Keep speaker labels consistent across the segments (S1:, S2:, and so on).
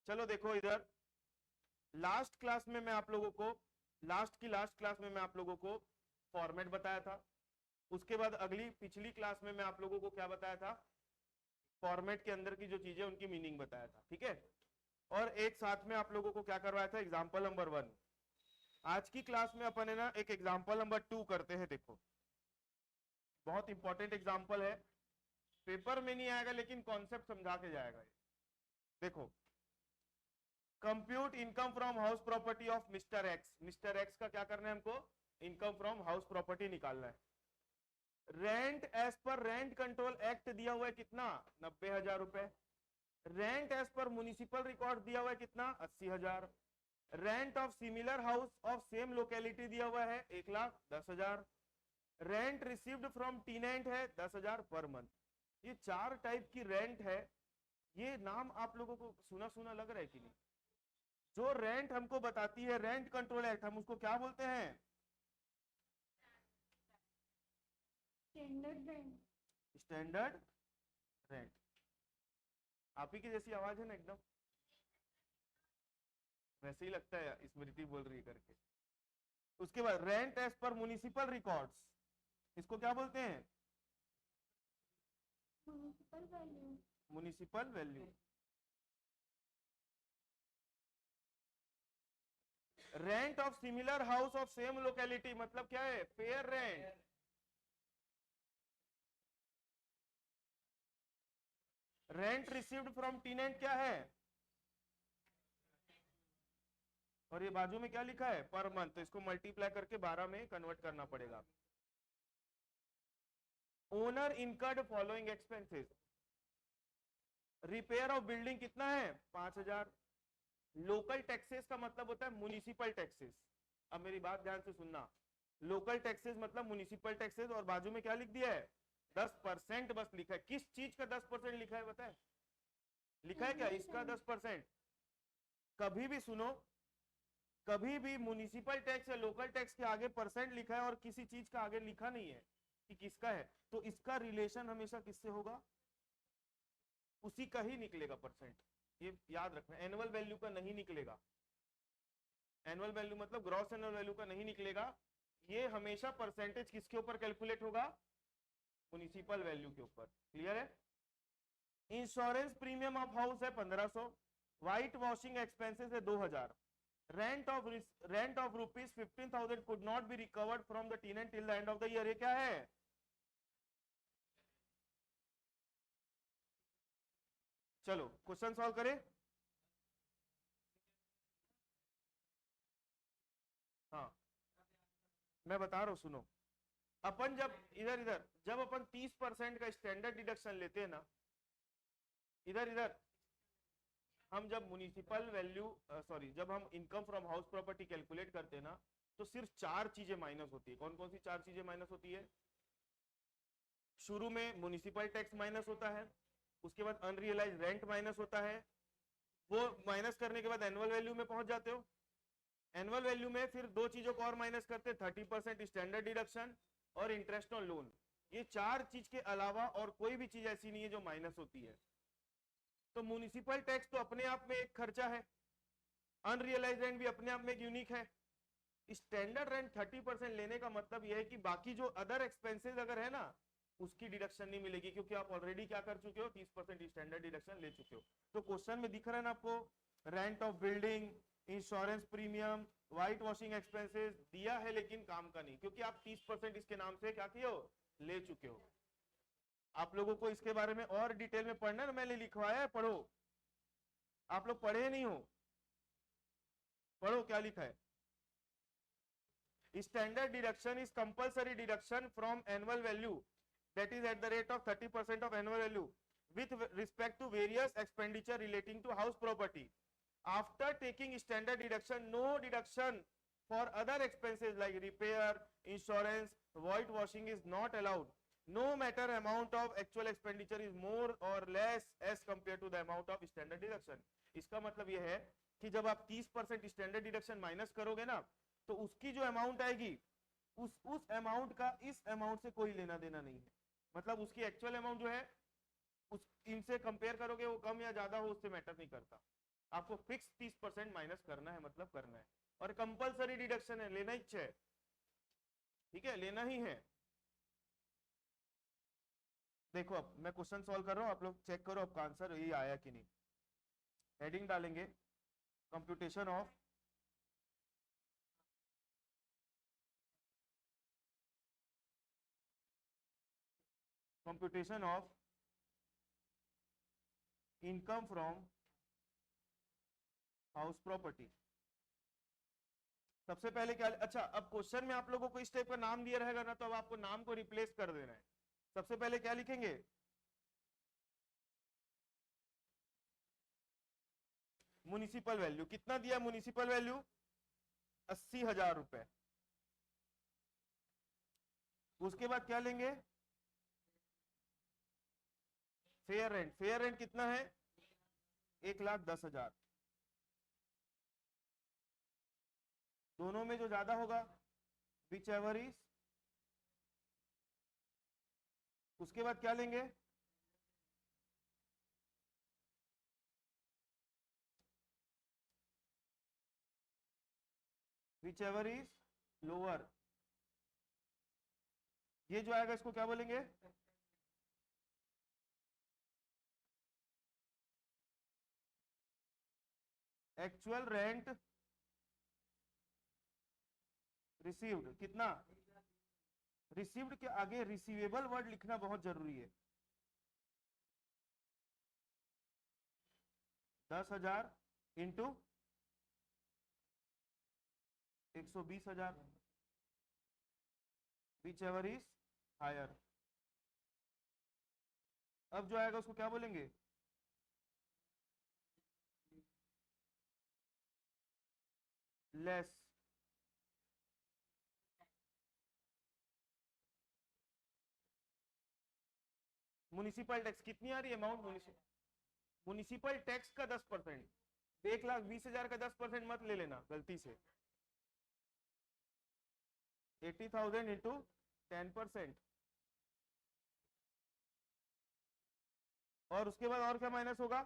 S1: चलो देखो इधर, लास्ट क्लास में मैं आप लोगों को लास्ट क्लास में मैं आप लोगों को फॉर्मेट बताया था। उसके बाद अगली पिछली क्लास में मैं आप लोगों को क्या बताया था, फॉर्मेट के अंदर की जो चीजें उनकी मीनिंग बताया था, ठीक है। और एक साथ में आप लोगों को क्या करवाया था, एग्जाम्पल नंबर 1। आज की क्लास में अपन है ना एक एग्जाम्पल नंबर 2 करते हैं। देखो बहुत इंपॉर्टेंट एग्जाम्पल है, पेपर में नहीं आएगा लेकिन कॉन्सेप्ट समझा के जाएगा। देखो, compute income from house property of mister x. Mister x का क्या करना है हमको, इनकम फ्रॉम हाउस प्रॉपर्टी निकालना है। Rent as per rent control act दिया हुआ है कितना, 90,000 रुपए। Rent as per municipal record दिया हुआ है कितना, 80,000। Rent of similar house of same locality दिया हुआ है 1,10,000। रेंट रिसीव्ड फ्रॉम टीनेंट है 10,000 पर मंथ। ये 4 टाइप की रेंट है। ये नाम आप लोगों को सुना सुना लग रहा है कि नहीं। जो रेंट हमको बताती है रेंट कंट्रोल एक्ट, हम उसको क्या बोलते हैं,
S2: स्टैंडर्ड रेंट।
S1: Standard rent. आप ही की जैसी आवाज है ना एकदम, वैसे ही लगता है स्मृति बोल रही है करके। उसके बाद rent as per municipal records, इसको क्या बोलते हैं,
S2: municipal value.
S1: Municipal value. Rent of similar house of same locality मतलब क्या है, fair rent. Rent received from tenant क्या है, और ये बाजू में क्या लिखा है, पर मंथ, तो इसको मल्टीप्लाई करके 12 में कन्वर्ट करना पड़ेगा। Owner incurred following expenses, repair of building कितना है, 5,000। लोकल टैक्सेस का मतलब होता है म्युनिसिपल टैक्सेस। अब मेरी बात ध्यान से सुनना, लोकल टैक्सेस मतलब म्युनिसिपल टैक्सेस, और बाजू में क्या लिख दिया है, 10% बस लिखा है। किस चीज का 10% लिखा है बताए, लिखा है क्या, इसका 10%। कभी भी सुनो, कभी भी म्युनिसिपल टैक्स या लोकल टैक्स के आगे परसेंट लिखा है और किसी चीज का आगे लिखा नहीं है कि किसका है, तो इसका रिलेशन हमेशा किससे होगा, उसी का ही निकलेगा परसेंट। ये याद रखना, एनुअल वैल्यू का नहीं निकलेगा। एनुअल वैल्यू मतलब ग्रॉस एनुअल वैल्यू का नहीं निकलेगा। ये हमेशा परसेंटेज किसके ऊपर कैलकुलेट होगा, म्युनिसिपल वैल्यू के ऊपर। क्लियर है। इंश्योरेंस प्रीमियम ऑफ हाउस है 1,500। व्हाइट वॉशिंग एक्सपेंसेस है 2,000। Rent of rupees 15,000 could not be recovered from the tenant till the end of the year. ये क्या है, चलो क्वेश्चन सॉल्व करें। हाँ मैं बता रहा हूं सुनो, अपन जब इधर इधर जब अपन 30% का स्टैंडर्ड डिडक्शन लेते हैं ना, इधर इधर हम जब म्युनिसिपल वैल्यू सॉरी जब हम income from house property calculate करते हैं ना, तो सिर्फ 4 चीजें माइनस होती है। कौन कौन सी 4 चीजें माइनस होती है, शुरू में म्युनिसिपल टैक्स माइनस होता है, उसके बाद अनरियलाइज रेंट माइनस होता है, वो माइनस करने के बाद एनुअल वैल्यू में पहुंच जाते हो। एनुअल वैल्यू में फिर 2 चीजों को और माइनस करते, 30% स्टैंडर्ड डिडक्शन और इंटरेस्ट ऑन लोन। ये 4 चीज के अलावा और कोई भी चीज ऐसी नहीं है जो माइनस होती है। तो म्युनिसिपल टैक्स तो अपने आप में एक खर्चा है, अनरियलाइज रेंट भी अपने आप में एक यूनिक है। स्टैंडर्ड रेंट 30% लेने का मतलब यह है कि बाकी जो अदर एक्सपेंसेस अगर है ना, उसकी डिडक्शन नहीं मिलेगी, क्योंकि आप ऑलरेडी क्या कर चुके हो, 30% स्टैंडर्ड डिडक्शन ले चुके हो। तो क्वेश्चन में दिख रहा है ना आपको, rent of building, insurance premium, white washing expenses दिया है लेकिन काम का नहीं, क्योंकि आप 30% इसके नाम से क्या किए हो, ले चुके हो। आप लोगों को इसके बारे में और डिटेल में पढ़ना है ना, मैंने लिखवाया है, पढ़ो। आप लोग पढ़े नहीं हो, पढ़ो क्या लिखा है। Standard deduction is compulsory deduction from annual value, that is at the rate of 30% of annual value with respect to various expenditure relating to house property. After taking standard deduction, no deduction for other expenses like repair, insurance, whitewashing is not allowed. No matter amount of actual expenditure is more or less as compared to the amount of standard deduction. इसका मतलब यह है कि जब आप 30% standard deduction minus करोगे ना, तो उसकी जो अमाउंट आएगी, उस अमाउंट का इस अमाउंट से कोई लेना देना नहीं है। मतलब उसकी एक्चुअल अमाउंट जो है उस इनसे कंपेयर करोगे, वो कम या ज्यादा हो उससे मैटर नहीं करता। आपको फिक्स 30% माइनस करना है, मतलब करना है, और कंपलसरी डिडक्शन है, लेना ही है, ठीक है, लेना ही है। देखो अब मैं क्वेश्चन सॉल्व कर रहा हूं, आप लोग चेक करो आपका आंसर यही आया कि नहीं। हेडिंग डालेंगे computation of income from house property. सबसे पहले क्या, अच्छा अब क्वेश्चन में आप लोगों को इस टाइप का नाम दिया रहेगा ना, तो अब आपको नाम को रिप्लेस कर देना है। सबसे पहले क्या लिखेंगे, म्युनिसिपल वैल्यू, कितना दिया म्युनिसिपल वैल्यू, 80,000 रुपए। उसके बाद क्या लेंगे, फेयर रेंट, फेयर रेंट कितना है, 1,10,000। दोनों में जो ज्यादा होगा विच एवर इज, उसके बाद क्या लेंगे, विच एवर इज लोअर। ये जो आएगा इसको क्या बोलेंगे, एक्चुअल रेंट रिसीव्ड। कितना, रिसीव्ड के आगे रिसीवेबल वर्ड लिखना बहुत जरूरी है। 10,000 into 120,000, whichever is higher. अब जो आएगा उसको क्या बोलेंगे, लेस। म्युनिसिपल टैक्स कितनी आ रही है अमाउंट, म्युनिसिपल टैक्स का 10%, 1,20,000 का 10% मत ले लेना गलती से, 80,000 इंटू 10%। और उसके बाद और क्या माइनस होगा,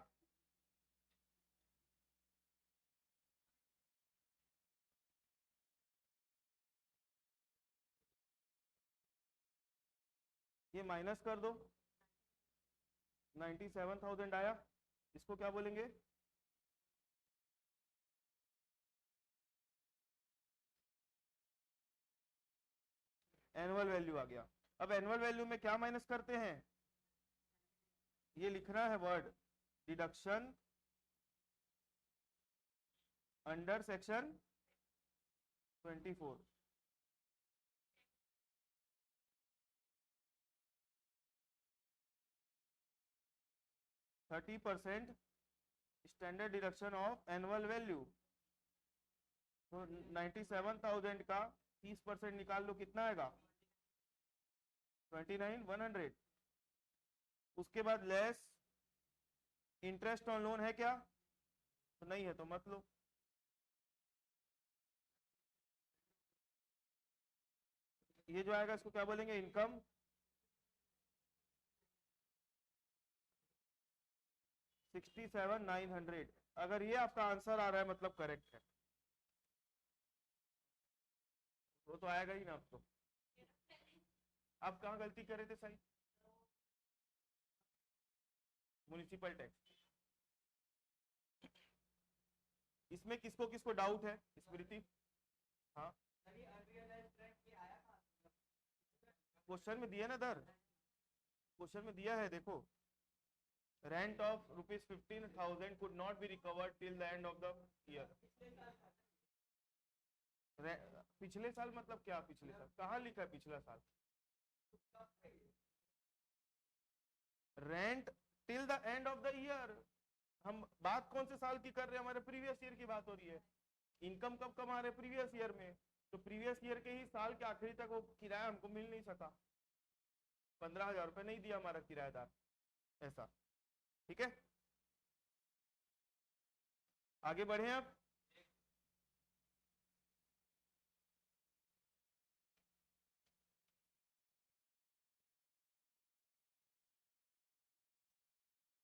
S1: ये माइनस कर दो, 97,000 आया। इसको क्या बोलेंगे, एनुअल वैल्यू आ गया। अब एनुअल वैल्यू में क्या माइनस करते हैं, ये लिखना है word deduction under section 24। Thirty percent standard deduction of annual value. तो 97,000 का 30% निकाल लो, कितना आएगा, 29,100। उसके बाद लेस इंटरेस्ट ऑन लोन है क्या, तो नहीं है तो मत लो। ये जो आएगा इसको क्या बोलेंगे, इनकम 67,900। अगर ये आपका आंसर आ रहा है मतलब करेक्ट है, वो तो आएगा ही ना आपको। आप कहाँ गलती कर रहे थे सही, म्युनिसिपल टैक्स। इसमें किसको किसको डाउट है, स्मृति, हाँ क्वेश्चन में दिया ना दर, क्वेश्चन में दिया है देखो, rent of ₹15,000 could not be recovered till the end of the year। पिछले साल मतलब क्या, पिछले साल कहाँ लिखा है पिछला साल, rent till the end of the year. हम बात कौन से साल की कर रहे हैं, हमारे प्रीवियस ईयर की बात हो रही है। इनकम कब कमा रहे, प्रीवियस ईयर में, तो प्रीवियस ईयर के ही साल के आखिरी तक वो किराया हमको मिल नहीं सका, 15,000 रुपये नहीं दिया हमारा किराएदार, ऐसा, ठीक है। आगे बढ़े अब,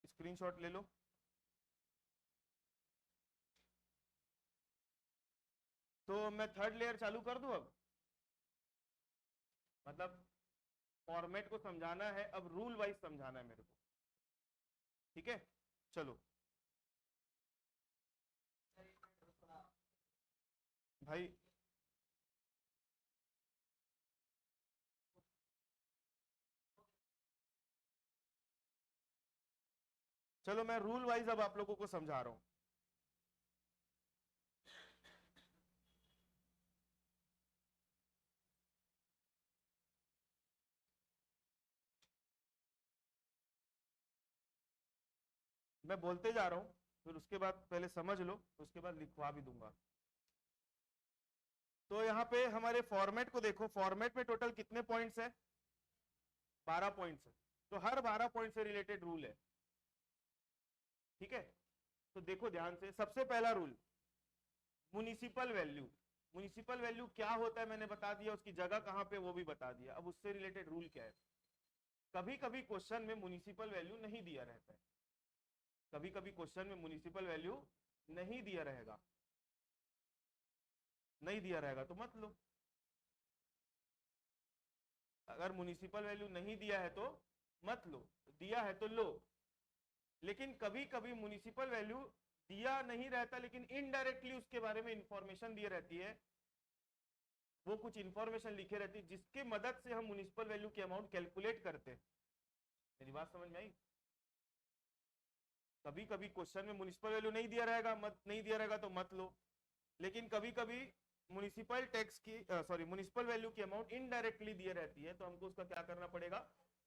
S1: स्क्रीनशॉट ले लो। तो मैं थर्ड लेयर चालू कर दूं अब, मतलब फॉर्मेट को समझाना है, अब रूल वाइज समझाना है मेरे को, ठीक है। चलो भाई, चलो मैं रूल वाइज अब आप लोगों को समझा रहा हूं। मैं बोलते जा रहा हूं, फिर उसके बाद पहले समझ लो, उसके बाद लिखवा भी दूंगा। तो यहाँ पे हमारे फॉर्मेट को देखो, फॉर्मेट में टोटल कितने पॉइंट्स है? 12 पॉइंट्स है। तो हर 12 पॉइंट से रिलेटेड रूल है, ठीक है। तो देखो ध्यान से, सबसे पहला rule municipal value. Municipal value क्या होता है मैंने बता दिया, उसकी जगह कहां पे वो भी बता दिया। अब उससे रिलेटेड रूल क्या है? कभी कभी क्वेश्चन में म्युनिसिपल वैल्यू नहीं दिया रहता है, कभी कभी क्वेश्चन में म्युनिसिपल वैल्यू नहीं दिया रहेगा, नहीं दिया रहेगा तो मत लो। अगर म्युनिसिपल वैल्यू नहीं दिया है तो मत लो, दिया है तो लो। लेकिन कभी कभी म्युनिसिपल वैल्यू दिया नहीं रहता, लेकिन इनडायरेक्टली उसके बारे में इंफॉर्मेशन दी रहती है, वो कुछ इंफॉर्मेशन लिखे रहती है जिसके मदद से हम म्युनिसिपल वैल्यू की अमाउंट कैलकुलेट करते हैं। मेरी बात समझ में आई? कभी कभी क्वेश्चन में म्युनिसिपल वैल्यू नहीं दिया रहेगा, मत नहीं दिया रहेगा तो मत लो। लेकिन कभी कभी म्युनिसिपल टैक्स की सॉरी म्युनिसिपल वैल्यू की अमाउंट इनडायरेक्टली दी रहती है, तो हमको उसका क्या करना पड़ेगा?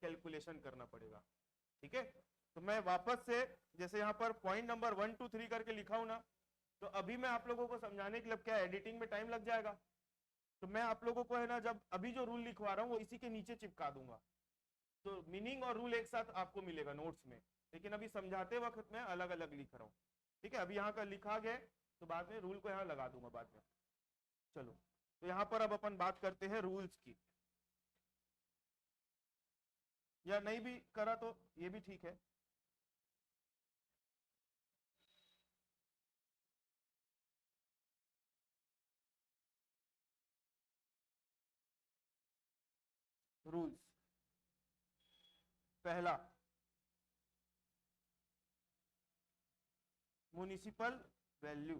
S1: कैलकुलेशन करना पड़ेगा, ठीक है। तो मैं वापस से, जैसे यहाँ पर पॉइंट नंबर 1 2 3 करके लिखा हूं ना, तो अभी मैं आप लोगों को समझाने के लिए क्या एडिटिंग में टाइम लग जाएगा, तो मैं आप लोगों को है ना, जब अभी जो रूल लिखवा रहा हूँ वो इसी के नीचे चिपका दूंगा, तो मीनिंग और रूल एक साथ आपको मिलेगा नोट्स में। लेकिन अभी समझाते वक्त मैं अलग अलग लिख रहा हूँ, ठीक है। अभी यहाँ का लिखा गया, तो बाद में रूल को यहाँ लगा दूंगा बाद में। चलो, तो यहाँ पर अब अपन बात करते हैं रूल्स की, या नहीं भी करा तो ये भी ठीक है। रूल्स, पहला म्युनिसिपल वैल्यू।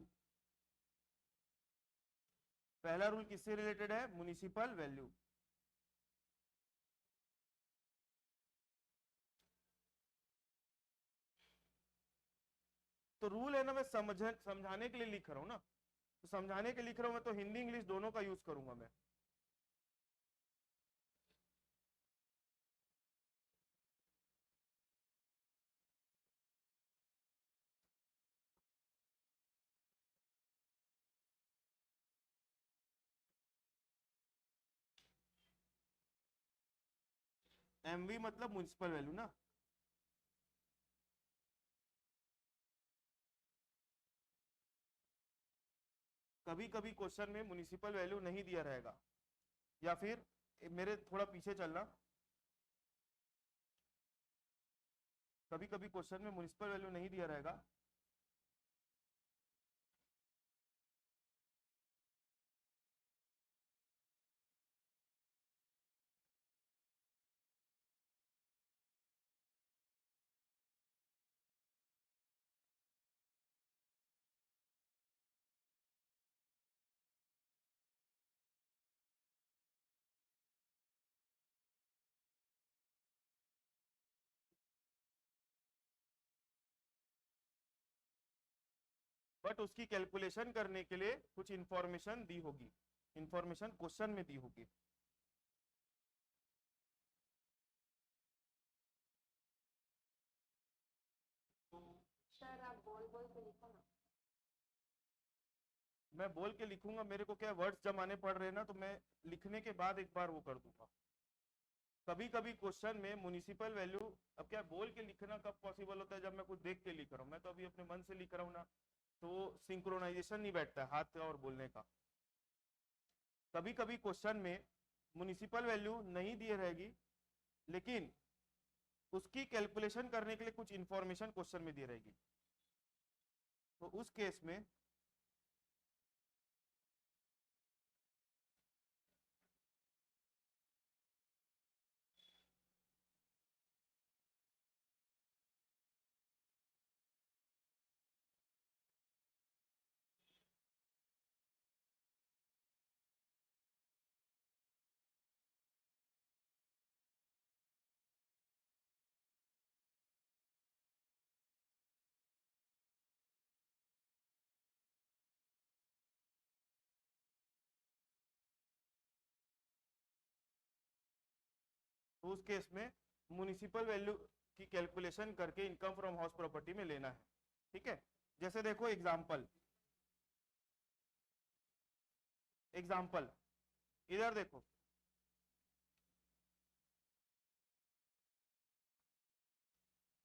S1: पहला रूल किससे रिलेटेड है? Municipal value. तो रूल है ना, मैं समझाने के लिए लिख रहा हूं ना, तो समझाने के लिख रहा हूं मैं, तो हिंदी इंग्लिश दोनों का यूज करूंगा मैं। एमवी मतलब म्युनिसिपल वैल्यू ना। कभी कभी क्वेश्चन में म्युनिसिपल वैल्यू नहीं दिया रहेगा, या फिर मेरे थोड़ा पीछे चलना, कभी कभी क्वेश्चन में म्युनिसिपल वैल्यू नहीं दिया रहेगा, बट उसकी कैलकुलेशन करने के लिए कुछ इंफॉर्मेशन दी होगी, इंफॉर्मेशन क्वेश्चन में दी होगी।
S2: सर आप बोल बोल के लिखो ना।
S1: मैं बोल के लिखूंगा, मेरे को क्या वर्ड्स जमाने पड़ रहे हैं ना, तो मैं लिखने के बाद एक बार वो कर दूंगा। कभी कभी क्वेश्चन में म्युनिसिपल वैल्यू, अब क्या बोल के लिखना कब पॉसिबल होता है? जब मैं कुछ देख के लिख रहा हूँ, मैं तो अभी अपने मन से लिख रहा हूँ ना, तो सिंक्रोनाइजेशन नहीं बैठता है हाथ और बोलने का। कभी कभी क्वेश्चन में म्युनिसिपल वैल्यू नहीं दी रहेगी, लेकिन उसकी कैलकुलेशन करने के लिए कुछ इंफॉर्मेशन क्वेश्चन में दी रहेगी, तो उस केस में तो उस केस में म्युनिसिपल वैल्यू की कैलकुलेशन करके इनकम फ्रॉम हाउस प्रॉपर्टी में लेना है। ठीक है, जैसे देखो एग्जाम्पल इधर देखो,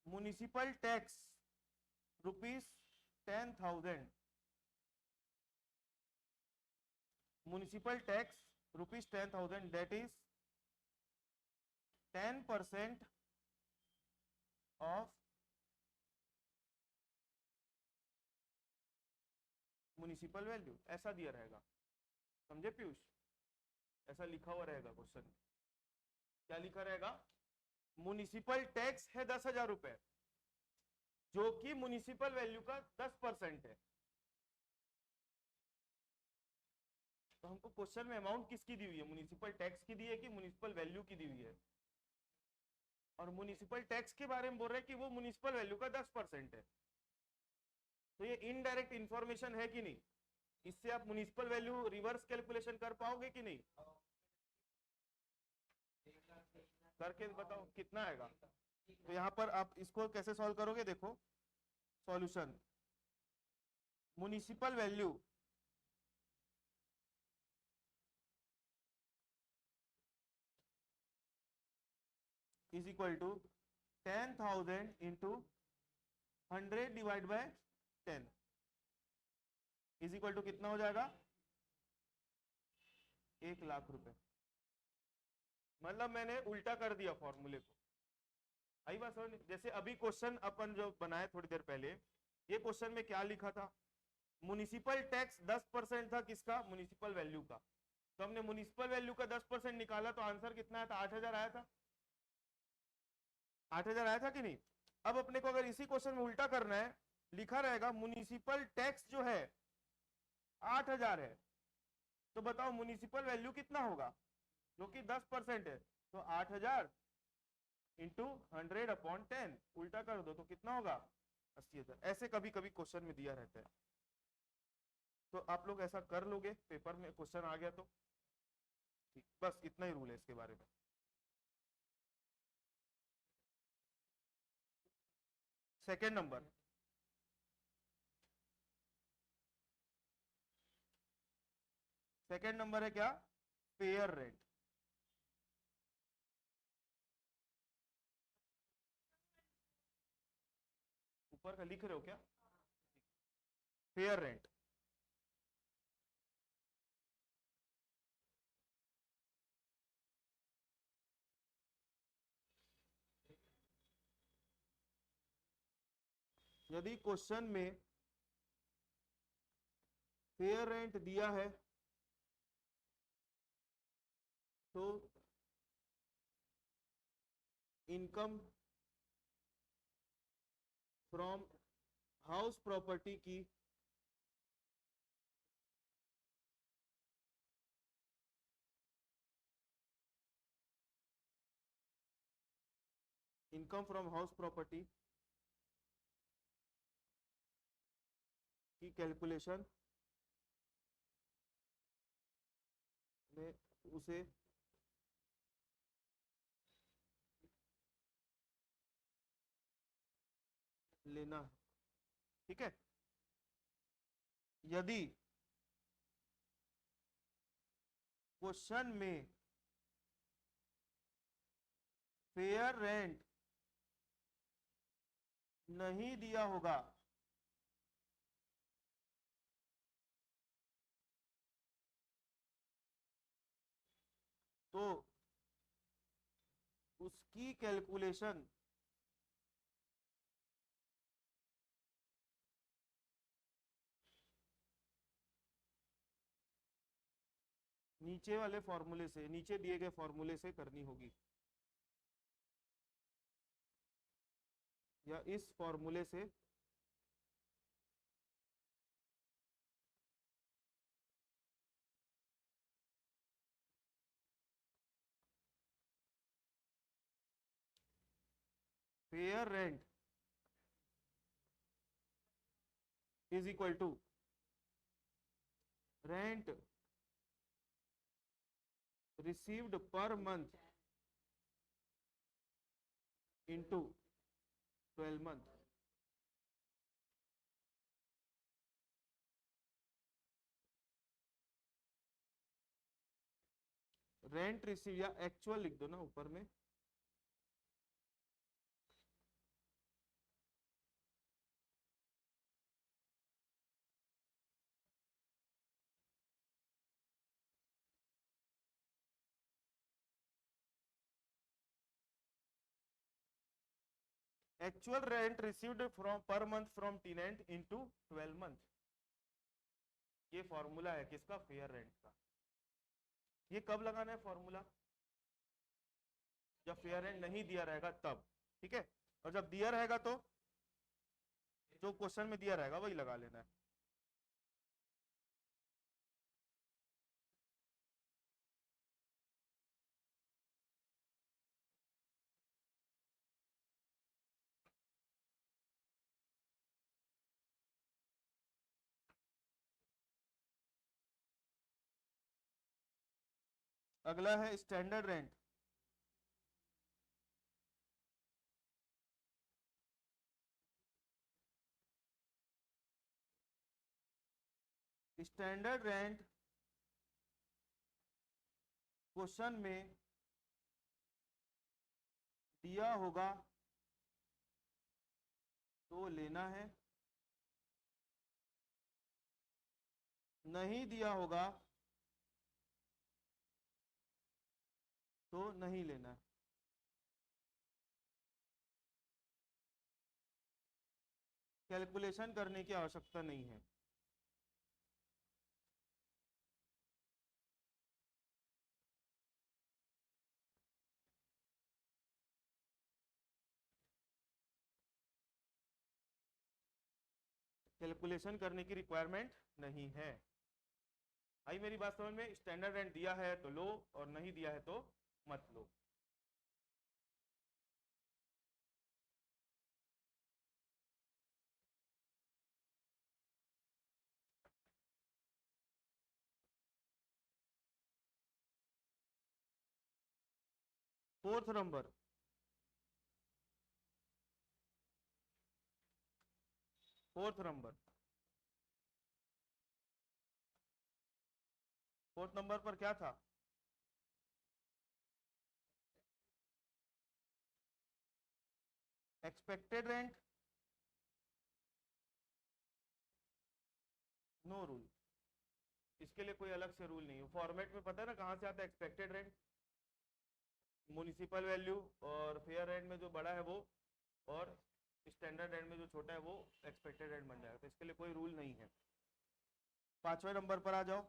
S1: municipal tax ₹10,000, municipal tax ₹10,000, that is 10% of municipal value, ऐसा दिया रहेगा, समझे पीयूष? ऐसा लिखा हुआ रहेगा क्वेश्चन में। क्या लिखा रहेगा? म्युनिसिपल टैक्स है 10,000 रुपए, जो कि म्युनिसिपल वैल्यू का 10% है। तो हमको क्वेश्चन में अमाउंट किसकी दी हुई है? म्युनिसिपल टैक्स की दी है कि म्युनिसिपल वैल्यू की दी हुई है? और म्युनिसिपल टैक्स के बारे में बोल रहे हैं कि वो म्युनिसिपल वैल्यू का 10% है। तो ये इनडायरेक्ट इंफॉर्मेशन है कि नहीं? इससे आप म्युनिसिपल वैल्यू रिवर्स कैलकुलेशन कर पाओगे कि नहीं? करके बताओ कितना आएगा। तो यहाँ पर आप इसको कैसे सॉल्व करोगे? देखो solution, municipal value is equal to 10,000 into 100 divide by 10 is equal to कितना हो जाएगा? 1,00,000 रुपए। मतलब मैंने उल्टा कर दिया फॉर्मूले को। आई बात समझ? जैसे अभी क्वेश्चन अपन जो बनाए थोड़ी देर पहले, ये क्वेश्चन में क्या लिखा था? म्युनिसिपल टैक्स 10% था, किसका? म्युनिसिपल वैल्यू का। तो हमने म्युनिसिपल वैल्यू का 10% निकाला, तो आंसर कितना आया था? 8,000 आया था। 8,000 आया था कि नहीं? अब अपने को अगर इसी क्वेश्चन में उल्टा करना है, लिखा रहेगा म्युनिसिपल टैक्स जो है 8,000 है, तो बताओ म्युनिसिपल वैल्यू कितना होगा? जो कि 10% है, तो 8,000 इंटू 100/10 उल्टा कर दो तो कितना होगा? 80,000। ऐसे कभी कभी क्वेश्चन में दिया रहता है, तो आप लोग ऐसा कर लोगे, पेपर में क्वेश्चन आ गया तो ठीक। बस इतना ही रूल है इसके बारे में। सेकेंड नंबर, सेकेंड नंबर है क्या? Fair rent. ऊपर का लिख रहे हो क्या? Fair rent. यदि क्वेश्चन में फेयर रेंट दिया है तो इनकम फ्रॉम हाउस प्रॉपर्टी की इनकम फ्रॉम हाउस प्रॉपर्टी की कैलकुलेशन में उसे लेना है। ठीक है, यदि क्वेश्चन में फेयर रेंट नहीं दिया होगा तो उसकी कैलकुलेशन नीचे वाले फॉर्मूले से, नीचे दिए गए फॉर्मूले से करनी होगी, या इस फॉर्मूले से fair rent is equal to rent received per month into 12 month. Rent receive या एक्चुअल लिख दो ना ऊपर में। Actual rent received from per month from tenant into 12 month. ये फॉर्मूला है किसका? फेयर रेंट का। ये कब लगाना है फॉर्मूला? जब फेयर रेंट नहीं दिया रहेगा तब, ठीक है। और जब दिया रहेगा तो जो क्वेश्चन में दिया रहेगा वही लगा लेना है। अगला है standard rent. Standard rent question में दिया होगा तो लेना है, नहीं दिया होगा तो नहीं लेना है। कैलकुलेशन करने की आवश्यकता नहीं है। कैलकुलेशन करने की रिक्वायरमेंट नहीं है। आई मेरी बात समझ में? स्टैंडर्ड रेंट दिया है तो लो और नहीं दिया है तो मत लो। Fourth number, fourth number, fourth number पर क्या था? Expected rent, no rule. इसके लिए कोई अलग से रूल नहीं है। फॉर्मेट में पता है ना कहाँ से आता है एक्सपेक्टेड रेंट? म्युनिसिपल वैल्यू और फेयर रेंट में जो बड़ा है वो, और स्टैंडर्ड रेंट में जो छोटा है वो एक्सपेक्टेड रेंट बन जाएगा। तो इसके लिए कोई रूल नहीं है। पांचवें नंबर पर आ जाओ।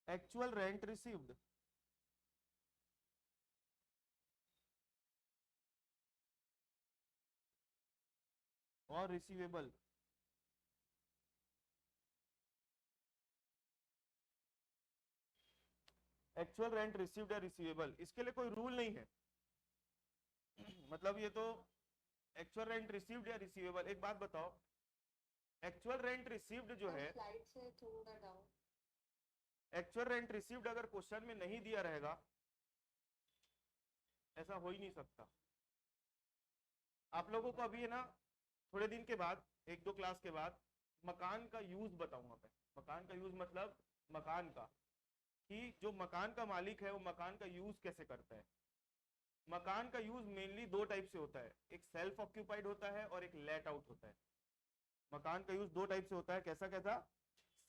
S1: एक्चुअल रेंट रिसीव्ड और रिसीवेबल। एक्चुअल रेंट रिसीव्ड या रिसीवेबल, इसके लिए कोई रूल नहीं है। मतलब ये तो एक्चुअल रेंट रिसीव्ड या रिसीवेबल। एक बात बताओ, एक्चुअल रेंट रिसीव्ड जो है,
S2: स्लाइड से थोड़ा डाउन।
S1: एक्चुअल रेंट रिसीव्ड अगर क्वेश्चन में नहीं दिया रहेगा, ऐसा हो ही नहीं सकता। आप लोगों को अभी है ना थोड़े दिन के बाद, एक दो क्लास के बाद, मकान का यूज बताऊंगा मैं। मकान का यूज मतलब मकान का, कि जो मकान का मालिक है वो मकान का यूज कैसे करता है। मकान का यूज मेनली दो टाइप से होता है, एक सेल्फ ऑक्यूपाइड होता है और एक लेट आउट होता है। मकान का यूज दो टाइप से होता है। कैसा कैसा?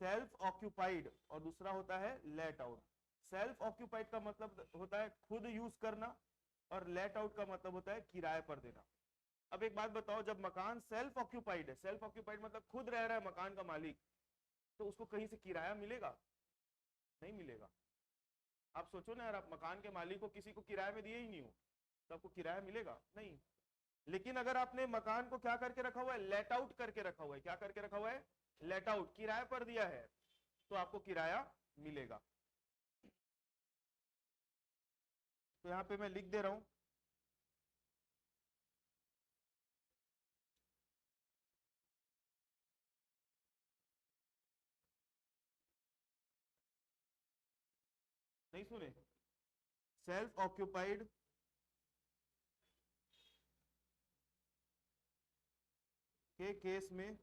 S1: सेल्फ ऑक्यूपाइड और दूसरा होता है लेट आउट। सेल्फ ऑक्यूपाइड का मतलब होता है खुद यूज करना, और लेट आउट का मतलब होता है किराए पर देना। अब एक बात बताओ, जब मकान सेल्फ ऑक्यूपाइड है, सेल्फ ऑक्यूपाइड मतलब खुद रह रहा है मकान का मालिक, तो उसको कहीं से किराया मिलेगा? नहीं मिलेगा। आप सोचो ना यार, आप मकान के मालिक को किसी को किराए में दिए ही नहीं हो, तो आपको किराया मिलेगा? नहीं। लेकिन अगर आपने मकान को क्या करके रखा हुआ है? लेट आउट करके रखा हुआ है। क्या करके रखा हुआ है? लेट आउट, किराए पर दिया है, तो आपको किराया मिलेगा। तो यहाँ पे मैं लिख दे रहा हूं, नहीं सुने? सेल्फ ऑक्यूपाइड के केस में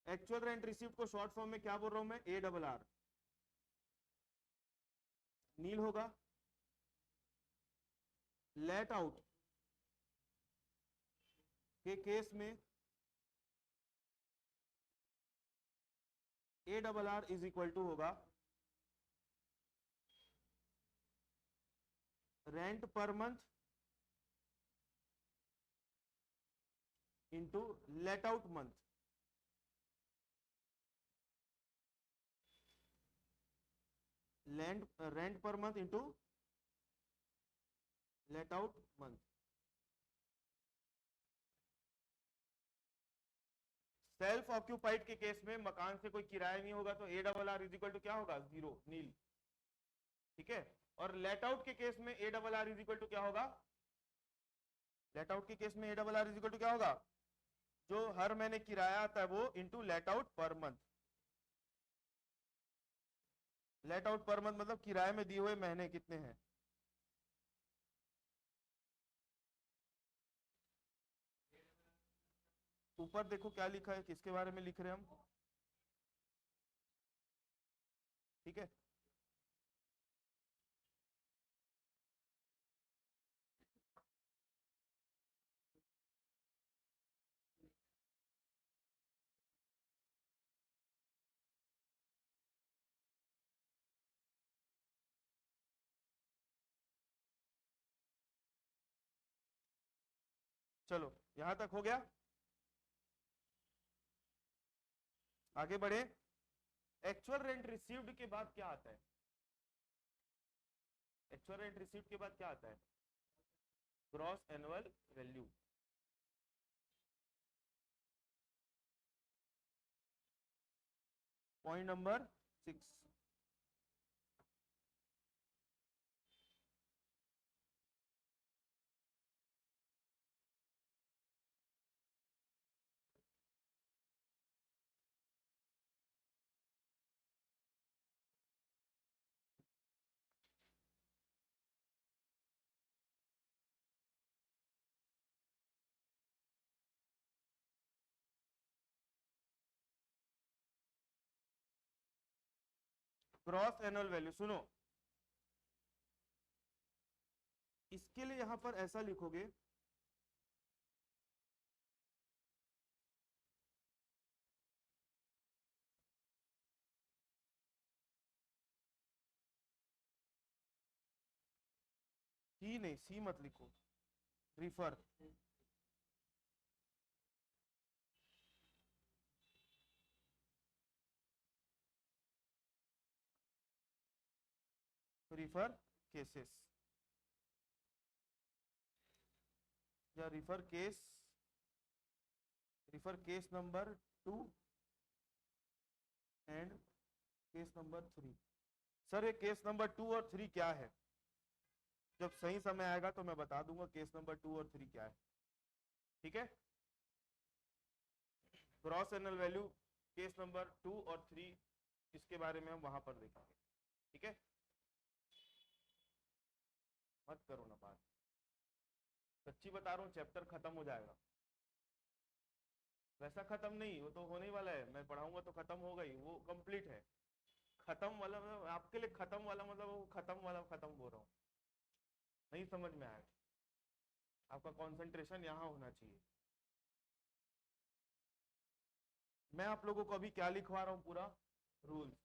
S1: एक्चुअल रेंट रिसीव्ड को शॉर्ट फॉर्म में क्या बोल रहा हूं मैं? ARR नील होगा। लेट आउट के केस में ARR इज इक्वल टू होगा रेंट पर month into let out month. Rent पर month into let out month. Self occupied के केस में मकान से कोई किराया नहीं होगा तो ARR इज इक्वल टू क्या होगा? 0 नील। ठीक है। और लेट आउट के केस में ARR इज इक्वल टू क्या होगा? लेट आउट के केस में ARR इज इक्वल टू क्या होगा? जो हर महीने किराया आता है वो into let out per month. Let out per month मतलब किराए में दिए हुए महीने कितने हैं। ऊपर देखो क्या लिखा है, किसके बारे में लिख रहे हैं हम। ठीक है। चलो यहां तक हो गया, आगे बढ़े। एक्चुअल रेंट रिसीव्ड के बाद क्या आता है? एक्चुअल रेंट रिसीव्ड के बाद क्या आता है? Gross annual value. Point number 6। Gross annual value सुनो, इसके लिए यहां पर ऐसा लिखोगे सी नहीं, सी मत लिखो, रिफर। रिफर केसेस या refer case number 2 and case number 3। Sir ये केस नंबर 2 और 3 क्या है? जब सही समय आएगा तो मैं बता दूंगा केस नंबर 2 और 3 क्या है। ठीक है। Gross annual value case number 2 और 3 इसके बारे में हम वहां पर देखेंगे। ठीक है, मत करो ना बात, सच्ची बता रहा हूँ, चैप्टर खत्म हो जाएगा। वैसा खत्म नहीं, वो तो होने ही वाला है, मैं पढ़ाऊंगा तो खत्म होगा ही, वो कंप्लीट है। खत्म वाला मतलब आपके लिए खत्म वाला मतलब वो खत्म वाला खत्म बोल रहा हूँ, नहीं समझ में आया। आपका कंसंट्रेशन यहाँ होना चाहिए। मैं आप लोगों को अभी क्या लिखवा रहा हूँ, पूरा रूल्स।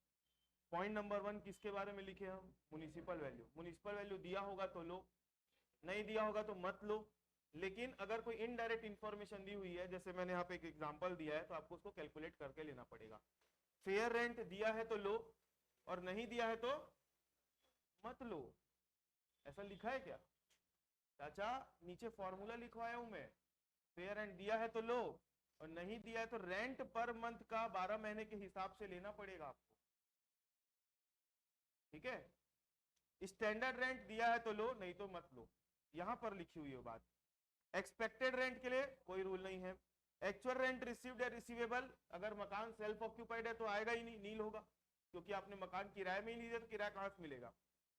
S1: पॉइंट नंबर 1 किसके बारे में लिखे हम? Municipal value. म्युनिसिपल वैल्यू दिया होगा तो लो, नहीं दिया होगा तो मत लो। लेकिन अगर कोई इनडायरेक्ट इंफॉर्मेशन दी हुई है, जैसे मैंने यहाँ पे एक एग्जांपल दिया है, तो आपको उसको कैलकुलेट करके लेना पड़ेगा। फेयर रेंट दिया है तो लो, और नहीं दिया है तो मत लो। ऐसा लिखा है क्या चाचा? नीचे फॉर्मूला लिखवाया हूं मैं। फेयर रेंट दिया है तो लो, और नहीं दिया है तो रेंट पर मंथ का 12 महीने के हिसाब से लेना पड़ेगा आपको। ठीक है। स्टैंडर्ड रेंट दिया है तो लो, नहीं तो मत लो, यहां पर लिखी हुई है बात। एक्सपेक्टेड रेंट के लिए कोई रूल नहीं है। एक्चुअल रेंट रिसीव्ड या रिसीवेबल, अगर मकान सेल्फ ऑक्यूपाइड है तो आएगा ही नहीं, नील होगा। क्योंकि आपने मकान किराए में ही नहीं दिया तो किराया कहां से मिलेगा।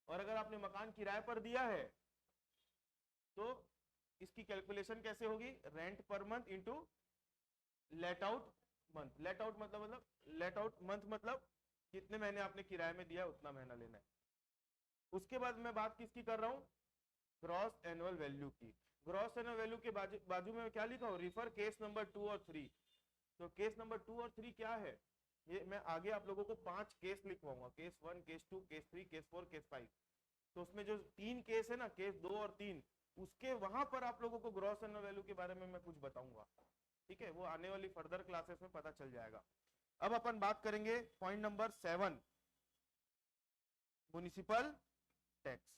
S1: और अगर आपने मकान किराए पर दिया है तो इसकी कैलकुलेशन कैसे होगी, रेंट पर month into let out month. Let out मतलब लेट आउट मंथ मतलब जितने महीने आपने किराए में दिया उतना महीना लेना है। उसके बाद मैं बात किसकी कर रहा हूं, ग्रॉस एनुअल वैल्यू की। ग्रॉस एनुअल वैल्यू के बाजू में क्या लिखा हूं, रिफर केस नंबर 2 और 3। तो केस नंबर 2 और 3 क्या है, ये मैं आगे आप लोगों को 5 केस लिखवाऊंगा, case 1, case 2, case 3, case 4, case 5। तो उसमें जो 3 केस है ना, केस 2 और 3, उसके वहां पर आप लोगों को ग्रॉस एनुअल वैल्यू के बारे में मैं कुछ बताऊंगा, ठीक है, वो आने वाली फर्दर क्लासेस में पता चल जाएगा। अब अपन बात करेंगे पॉइंट नंबर 7, म्युनिसिपल टैक्स।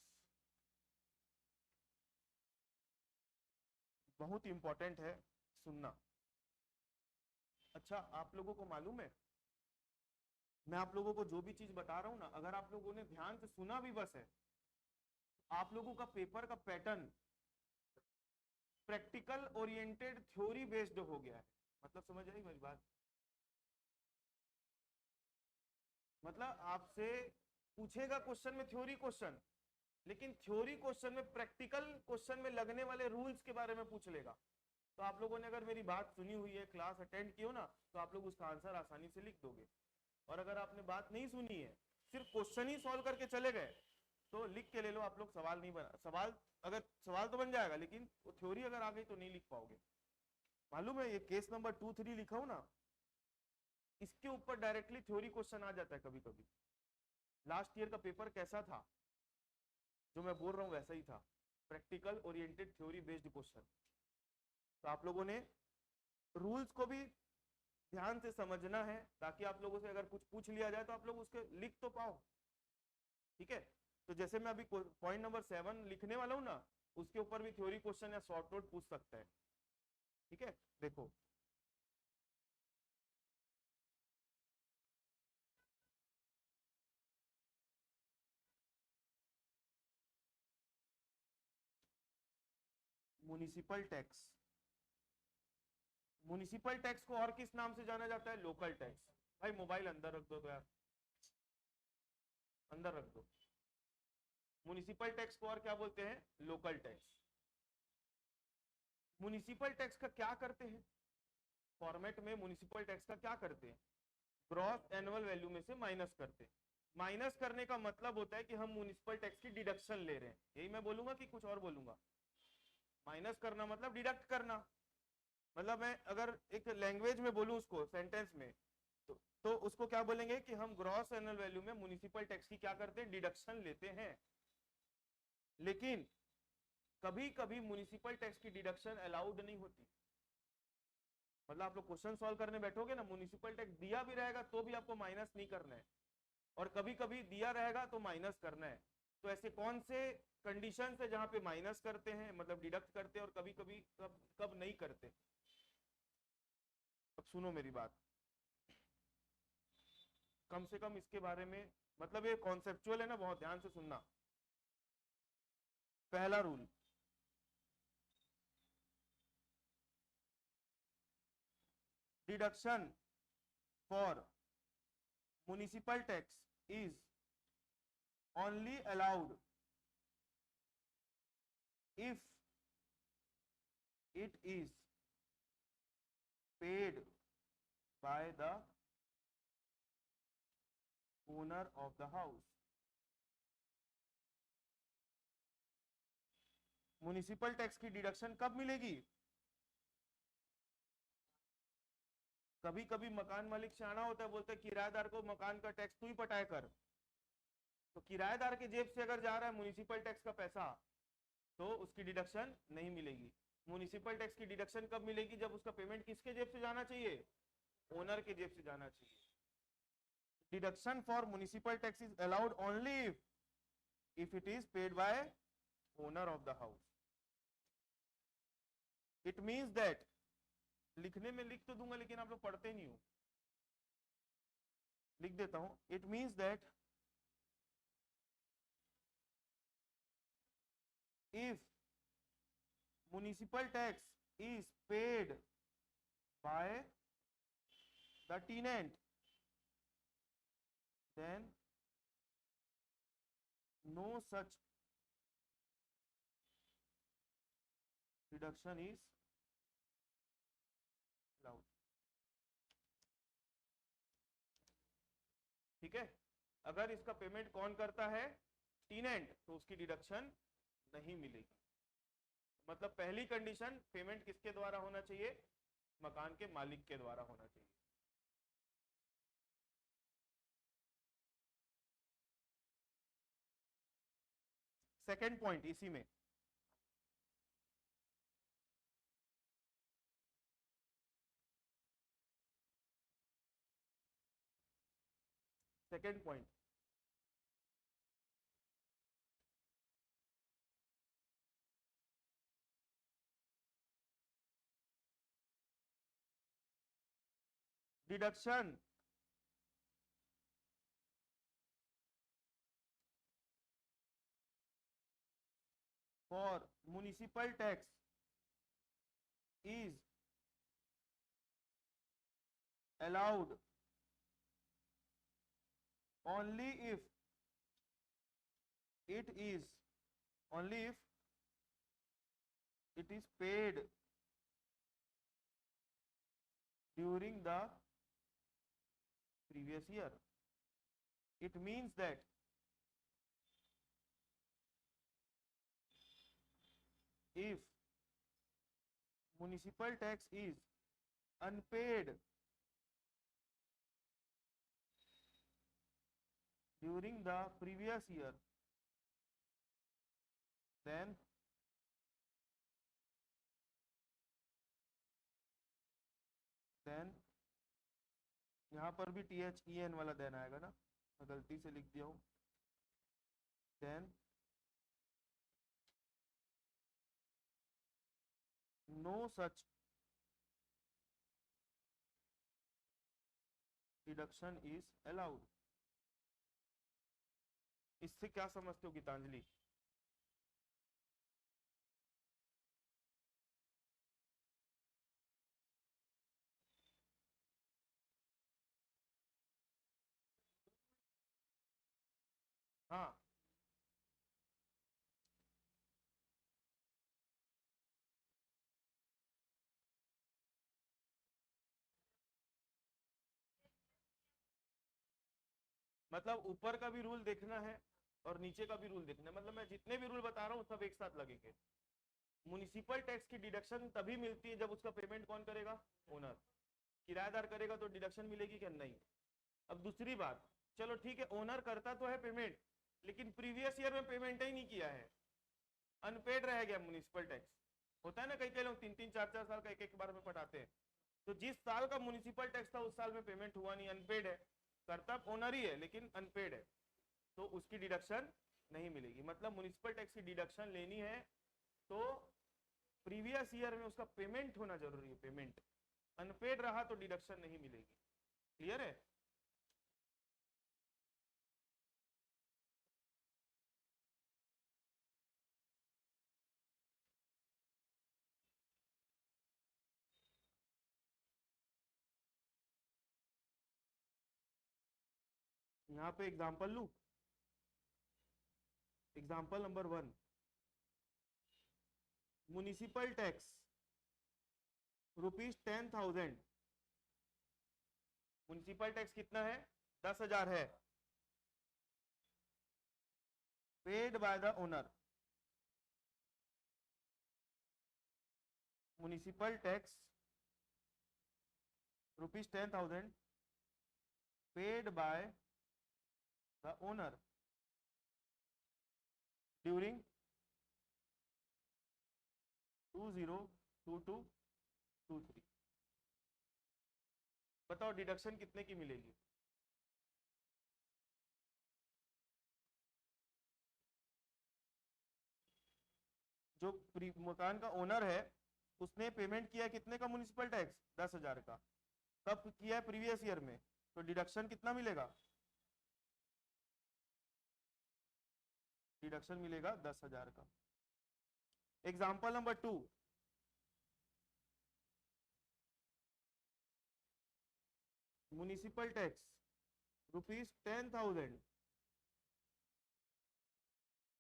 S1: बहुत इंपॉर्टेंट है, सुनना। अच्छा, आप लोगों को मालूम है, मैं आप लोगों को जो भी चीज बता रहा हूं ना, अगर आप लोगों ने ध्यान से सुना भी बस है, आप लोगों का पेपर का pattern practical oriented theory based हो गया है। मतलब समझ आई मेरी बात, मतलब आपसे पूछेगा क्वेश्चन में थ्योरी क्वेश्चन, लेकिन थ्योरी क्वेश्चन में प्रैक्टिकल क्वेश्चन में लगने वाले रूल्स के बारे में पूछ लेगा। तो आप लोगों ने अगर मेरी बात सुनी हुई है, क्लास अटेंड की हो ना, तो आप लोग उसका आंसर आसानी से लिख दोगे। और अगर आपने बात नहीं सुनी है, सिर्फ क्वेश्चन ही सॉल्व करके चले गए, तो लिख के ले लो, आप लोग सवाल नहीं बना, सवाल अगर सवाल तो बन जाएगा लेकिन वो थ्योरी अगर आ गई तो नहीं लिख पाओगे। मालूम है, ये केस नंबर 2, 3 लिखा हूं ना, इसके ऊपर डायरेक्टली थ्योरी क्वेश्चन आ जाता है कभी कभी। लास्ट ईयर का पेपर कैसा था, जो मैं बोल रहा हूं वैसा ही था, practical oriented theory based question. तो आप लोगों ने रूल्स को भी ध्यान से समझना है, ताकि आप लोगों से अगर कुछ पूछ लिया जाए तो आप लोग उसके लिख तो पाओ, ठीक है। तो जैसे मैं अभी पॉइंट नंबर 7 लिखने वाला हूं ना, उसके ऊपर भी थ्योरी क्वेश्चन या शॉर्ट नोट पूछ सकता है, ठीक है। देखो, म्युनिसिपल टैक्स, म्युनिसिपल टैक्स को और किस नाम से जाना जाता है, लोकल टैक्स। भाई मोबाइल अंदर रख दो तो यार, अंदर रख दो। म्युनिसिपल टैक्स को और क्या बोलते हैं, लोकल टैक्स। म्युनिसिपल टैक्स का क्या करते हैं, फॉर्मेट में म्युनिसिपल टैक्स का क्या करते हैं, ग्रॉस एनुअल वैल्यू में से माइनस करते हैं। माइनस करने का मतलब होता है कि हम म्युनिसिपल टैक्स की डिडक्शन ले रहे हैं, यही मैं बोलूंगा कि कुछ और बोलूंगा। माइनस करना मतलब डिडक्ट करना। मतलब मैं अगर एक लैंग्वेज में बोलूं उसको सेंटेंस में, तो उसको क्या बोलेंगे कि हम ग्रॉस एनुअल वैल्यू में म्युनिसिपल टैक्स की क्या करते हैं, डिडक्शन लेते हैं। लेकिन कभी कभी म्युनिसिपल टैक्स की डिडक्शन अलाउड नहीं होती। मतलब आप लोग क्वेश्चन सॉल्व करने बैठोगे ना, म्युनिसिपल टैक्स दिया भी रहेगा तो भी आपको माइनस नहीं करना है, और कभी कभी दिया रहेगा तो माइनस करना है। तो ऐसे कौन से कंडीशन है जहां पे माइनस करते हैं, मतलब डिडक्ट करते हैं, और कभी कभी कब नहीं करते। अब सुनो मेरी बात, कम से कम इसके बारे में, मतलब ये कॉन्सेप्चुअल है ना, बहुत ध्यान से सुनना। पहला rule, deduction for municipal tax is only allowed if it is paid by the owner of the house। Municipal tax की डिडक्शन कब मिलेगी, कभी कभी मकान मालिक शाना होता है, बोलता है किराएदार को मकान का टैक्स तू ही पटाए कर। तो किराएदार के जेब से अगर जा रहा है म्युनिसिपल टैक्स का पैसा, तो उसकी डिडक्शन नहीं मिलेगी। म्युनिसिपल टैक्स की डिडक्शन कब मिलेगी, जब उसका पेमेंट किसके जेब से जाना चाहिए, ओनर के जेब से जाना चाहिए। Deduction for municipal tax is allowed only if it is paid by owner of the house। it means that, लिखने में लिख तो दूंगा लेकिन आप लोग पढ़ते नहीं हो, लिख देता हूं। it means that if municipal tax is paid by the tenant, then no such deduction is allowed. ठीक है, अगर इसका पेमेंट कौन करता है, टीनेंट, तो उसकी डिडक्शन नहीं मिलेगी. मतलब पहली कंडीशन, पेमेंट किसके द्वारा होना चाहिए, मकान के मालिक के द्वारा होना चाहिए. सेकेंड पॉइंट इसी में, second point, deduction for municipal tax is allowed only if it is paid during the previous year. It means that if municipal tax is unpaid during the previous year, then यहां पर भी THEN वाला then आएगा ना, मैं गलती से लिख दिया हूं. then no such deduction is allowed. इससे क्या समझते हो गीतांजलि? हाँ, मतलब ऊपर का भी रूल देखना है और नीचे का भी रूल देखना है. मतलब मैं जितने भी रूल बता रहा हूँ सब एक साथ लगेंगे. म्युनिसिपल टैक्स की डिडक्शन तभी मिलती है जब उसका पेमेंट कौन करेगा, ओनर. किराएदार करेगा तो डिडक्शन मिलेगी क्या, नहीं. अब दूसरी बात, चलो ठीक है, ओनर करता तो है पेमेंट, लेकिन प्रीवियस ईयर में पेमेंट ही नहीं किया है, अनपेड रह गया म्युनिसिपल टैक्स. होता है ना, कई कई लोग 3-3, 4-4 साल का एक बार में पटाते हैं. तो जिस साल का म्युनिसिपल टैक्स था उस साल में पेमेंट हुआ नहीं, अनपेड है. करता ओनर ही है लेकिन अनपेड है, तो उसकी डिडक्शन नहीं मिलेगी. मतलब म्युनिसिपल टैक्स की डिडक्शन लेनी है तो प्रीवियस ईयर में उसका पेमेंट होना जरूरी है. पेमेंट अनपेड रहा तो डिडक्शन नहीं मिलेगी. क्लियर है? यहाँ पे एग्जाम्पल लू. Example number 1, municipal tax ₹10,000. Municipal tax कितना है, 10,000 है, paid by the owner. Municipal tax ₹10,000 paid by the owner during 2022-23. बताओ डिडक्शन कितने की मिलेगी? जो मकान का ओनर है उसने पेमेंट किया कितने का म्युनिसिपल टैक्स, 10,000 का. कब किया है, प्रीवियस ईयर में, तो डिडक्शन कितना मिलेगा, डिडक्शन मिलेगा 10,000 का. Example number 2, municipal tax ₹10,000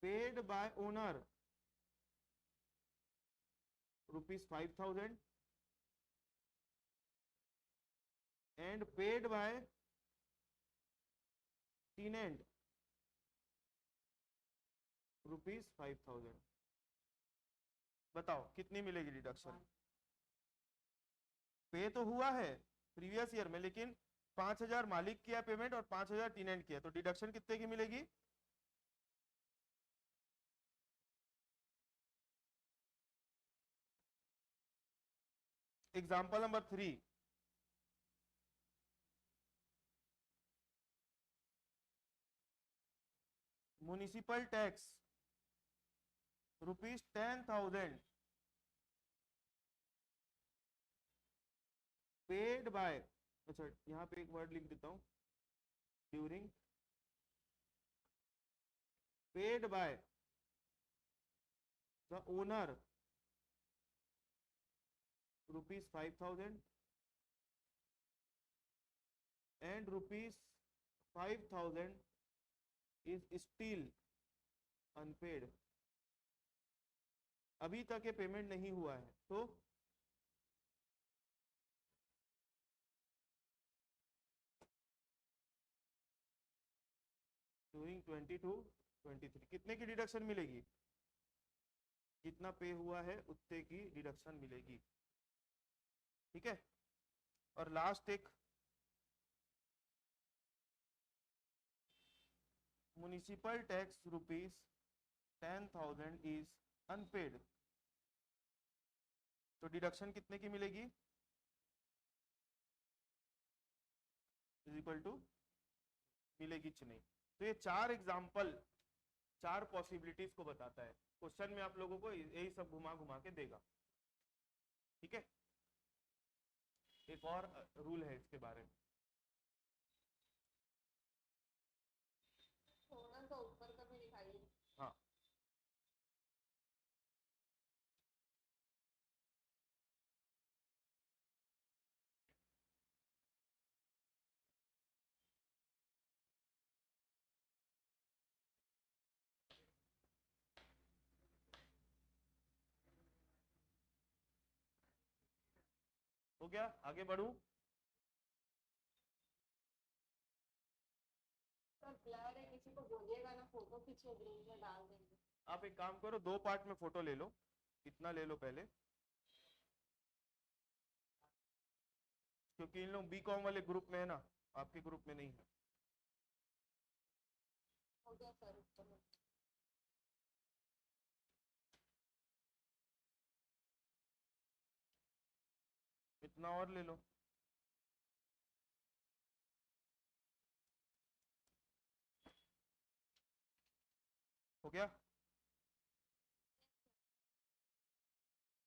S1: paid by owner ₹5,000 and paid by tenant ₹5,000। बताओ कितनी मिलेगी डिडक्शन? पे तो हुआ है प्रीवियस ईयर में, लेकिन 5,000 मालिक किया पेमेंट और 5,000 टेनेंट किया, तो डिडक्शन कितने की मिलेगी? Example number 3, municipal tax ₹10,000 paid by, अच्छा यहाँ पे एक वर्ड लिख देता हूं, during, paid by the owner ₹5,000 and ₹5,000 is still unpaid, अभी तक ये पेमेंट नहीं हुआ है, तो ड्यूरिंग 22-23 कितने की डिडक्शन मिलेगी? जितना पे हुआ है उतने की डिडक्शन मिलेगी। ठीक है, और लास्ट एक म्युनिसिपल टैक्स ₹10,000 इज अनपेड, तो डिडक्शन कितने की मिलेगी? इज इक्वल टू, मिलेगी कि नहीं। तो ये 4 एग्जाम्पल, 4 पॉसिबिलिटीज को बताता है। क्वेश्चन में आप लोगों को यही सब घुमा घुमा के देगा। ठीक है, एक और रूल है इसके बारे में।
S2: थोड़ा सा ऊपर का भी दिखाइए।
S1: हाँ, हो गया, आगे बढ़ू?
S2: सर ब्लर है, किसी को बोलिएगा ना फोटो खींचे ग्रुप में डाल देंगे।
S1: आप एक काम करो, 2 पार्ट में फोटो ले लो, इतना ले लो पहले, क्योंकि इन लोग बीकॉम वाले ग्रुप में है ना, आपके ग्रुप में नहीं है।
S2: हो गया सर, चलो।
S1: इतना और ले लो। हो गया,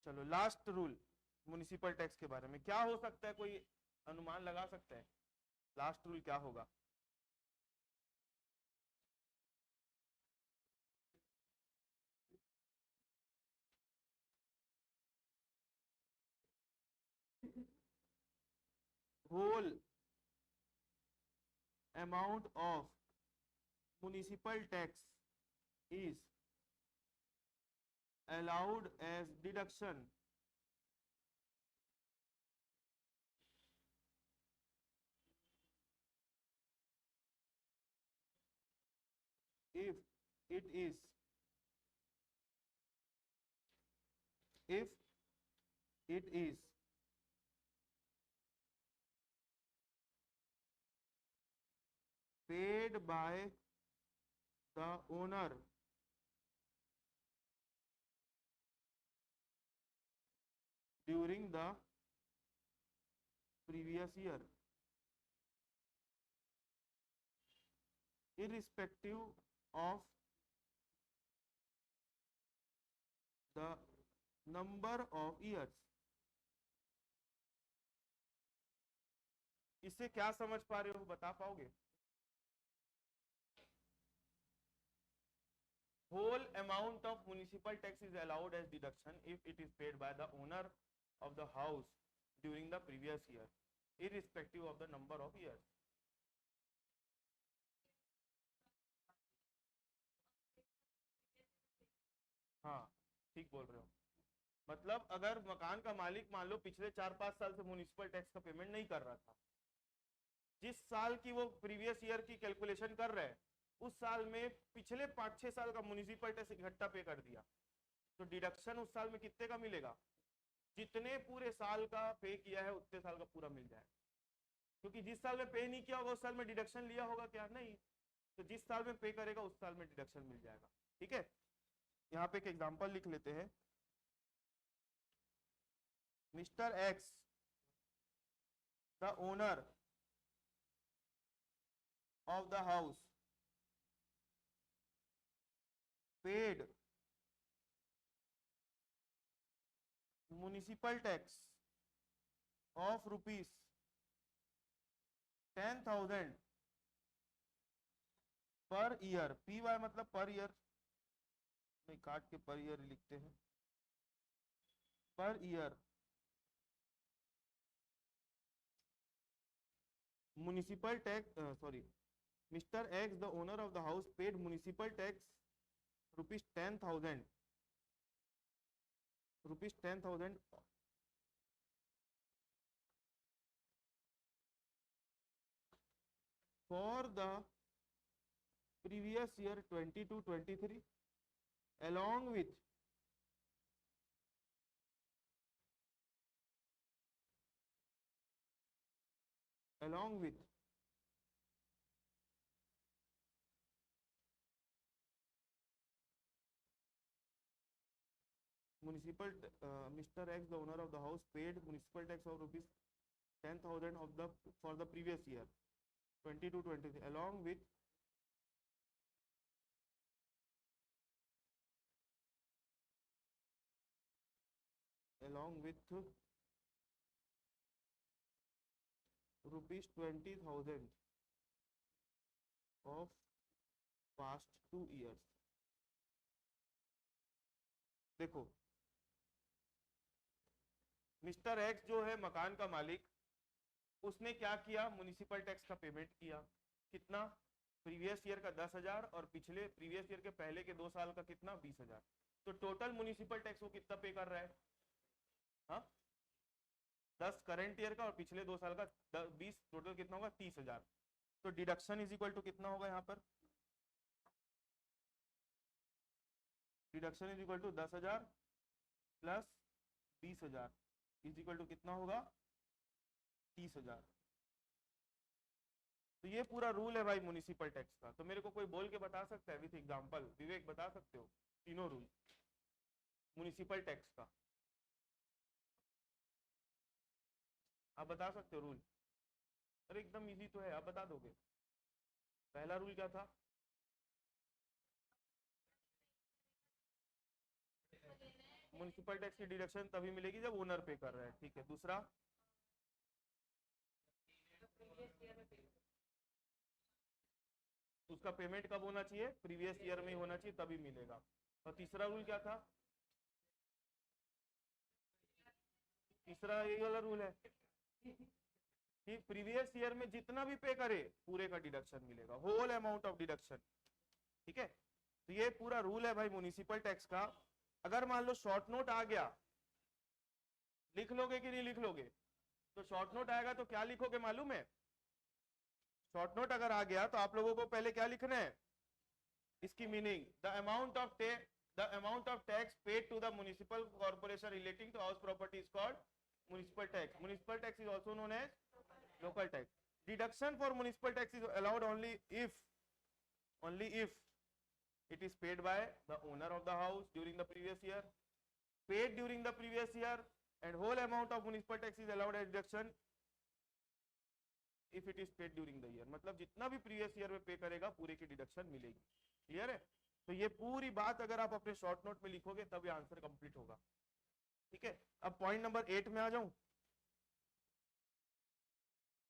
S1: चलो लास्ट रूल म्युनिसिपल टैक्स के बारे में क्या हो सकता है, कोई अनुमान लगा सकता है लास्ट रूल क्या होगा? Whole amount of municipal tax is allowed as deduction if it is paid by the owner during the previous year, irrespective of the number of years। इससे क्या समझ पा रहे हो, बता पाओगे? Whole amount of municipal tax is allowed as deduction if it is paid by the owner of the house during the previous year, irrespective of the number of years। ठीक बोल रहे हो। मतलब अगर मकान का मालिक मान लो पिछले 4-5 साल से म्युनिसिपल टैक्स का पेमेंट नहीं कर रहा था, जिस साल की वो प्रीवियस ईयर की कैलकुलेशन कर रहे हैं उस साल में पिछले 5-6 साल का म्युनिसिपल टैक्स इकट्ठा पे कर दिया, तो डिडक्शन उस साल में कितने का मिलेगा? जितने पूरे साल का पे किया है उतने साल का पूरा मिल जाएगा। क्योंकि जिस साल में पे नहीं किया होगा उस साल में डिडक्शन लिया होगा क्या? नहीं। तो जिस साल में पे करेगा उस साल में डिडक्शन मिल जाएगा। ठीक है, यहाँ पे एक एग्जांपल लिख लेते हैं। Mister x the owner of the house paid municipal tax of rupees 10,000 per year. P Y मतलब पर ईयर, नहीं काट के पर ईयर लिखते हैं, per year municipal tax sorry, Mr. X, the owner of the house, paid municipal tax rupees 10,000 for the previous year 22-23 along with municipal Mr. X, the owner of the house, paid municipal tax of rupees 10,000 of the for the previous year 22-23 along with rupees 20,000 of past 2 years। देखो mister x जो है मकान का मालिक, उसने क्या किया? Municipal tax का पेमेंट किया। कितना? प्रीवियस ईयर का 10,000 और पिछले प्रीवियस ईयर के पहले के 2 साल का कितना? 20,000। तो टोटल म्युनिसिपल टैक्स वो कितना पे कर रहा है? हाँ 10 करंट ईयर का और पिछले 2 साल का 20, टोटल कितना होगा? 30,000। तो डिडक्शन इज इक्वल टू कितना होगा यहाँ पर? Deduction is equal to 10,000 plus 20,000 is equal to कितना होगा? 30,000। तो ये पूरा रूल है भाई म्युनिसिपल टैक्स का। तो मेरे को कोई बोल के बता सकता है विथ एग्जांपल? विवेक बता सकते हो तीनों रूल म्युनिसिपल टैक्स का? आप बता सकते हो रूल? अरे एकदम इजी तो है, आप बता दोगे। पहला रूल क्या था? म्युनिसिपल टैक्स की डिडक्शन तभी मिलेगी जब ओनर पे कर रहा है। ठीक है, दूसरा? उसका पेमेंट कब होना चाहिए? प्रीवियस ईयर में ही होना चाहिए, तभी मिलेगा। और तीसरा रूल क्या था? तीसरा यही वाला रूल है कि प्रीवियस ईयर में जितना भी पे करे पूरे का डिडक्शन मिलेगा, होल अमाउंट ऑफ डिडक्शन। ठीक है, तो ये पूरा रूल है भाई म्युनिसिपल टैक्स का। अगर मान लो शॉर्ट नोट आ गया, लिख लोगे कि नहीं लिख लोगे? तो शॉर्ट नोट आएगा तो क्या लिखोगे मालूम है? शॉर्ट नोट अगर आ गया तो आप लोगों को पहले क्या लिखना है? इसकी meaning, the amount of tax paid to the municipal corporation relating to house property is called municipal tax. Municipal tax is also known as local tax. Deduction for municipal tax is allowed only if it is paid by the owner of the house during the previous year, paid during the previous year, and whole amount of municipal tax is allowed as deduction if it is paid during the year। मतलब जितना भी previous year में पे करेगा पूरे की deduction मिलेगी। Clear है? तो ये पूरी बात अगर आप अपने शॉर्ट नोट में लिखोगे तब ये आंसर कंप्लीट होगा। ठीक है, अब पॉइंट नंबर 8 में आ जाऊं।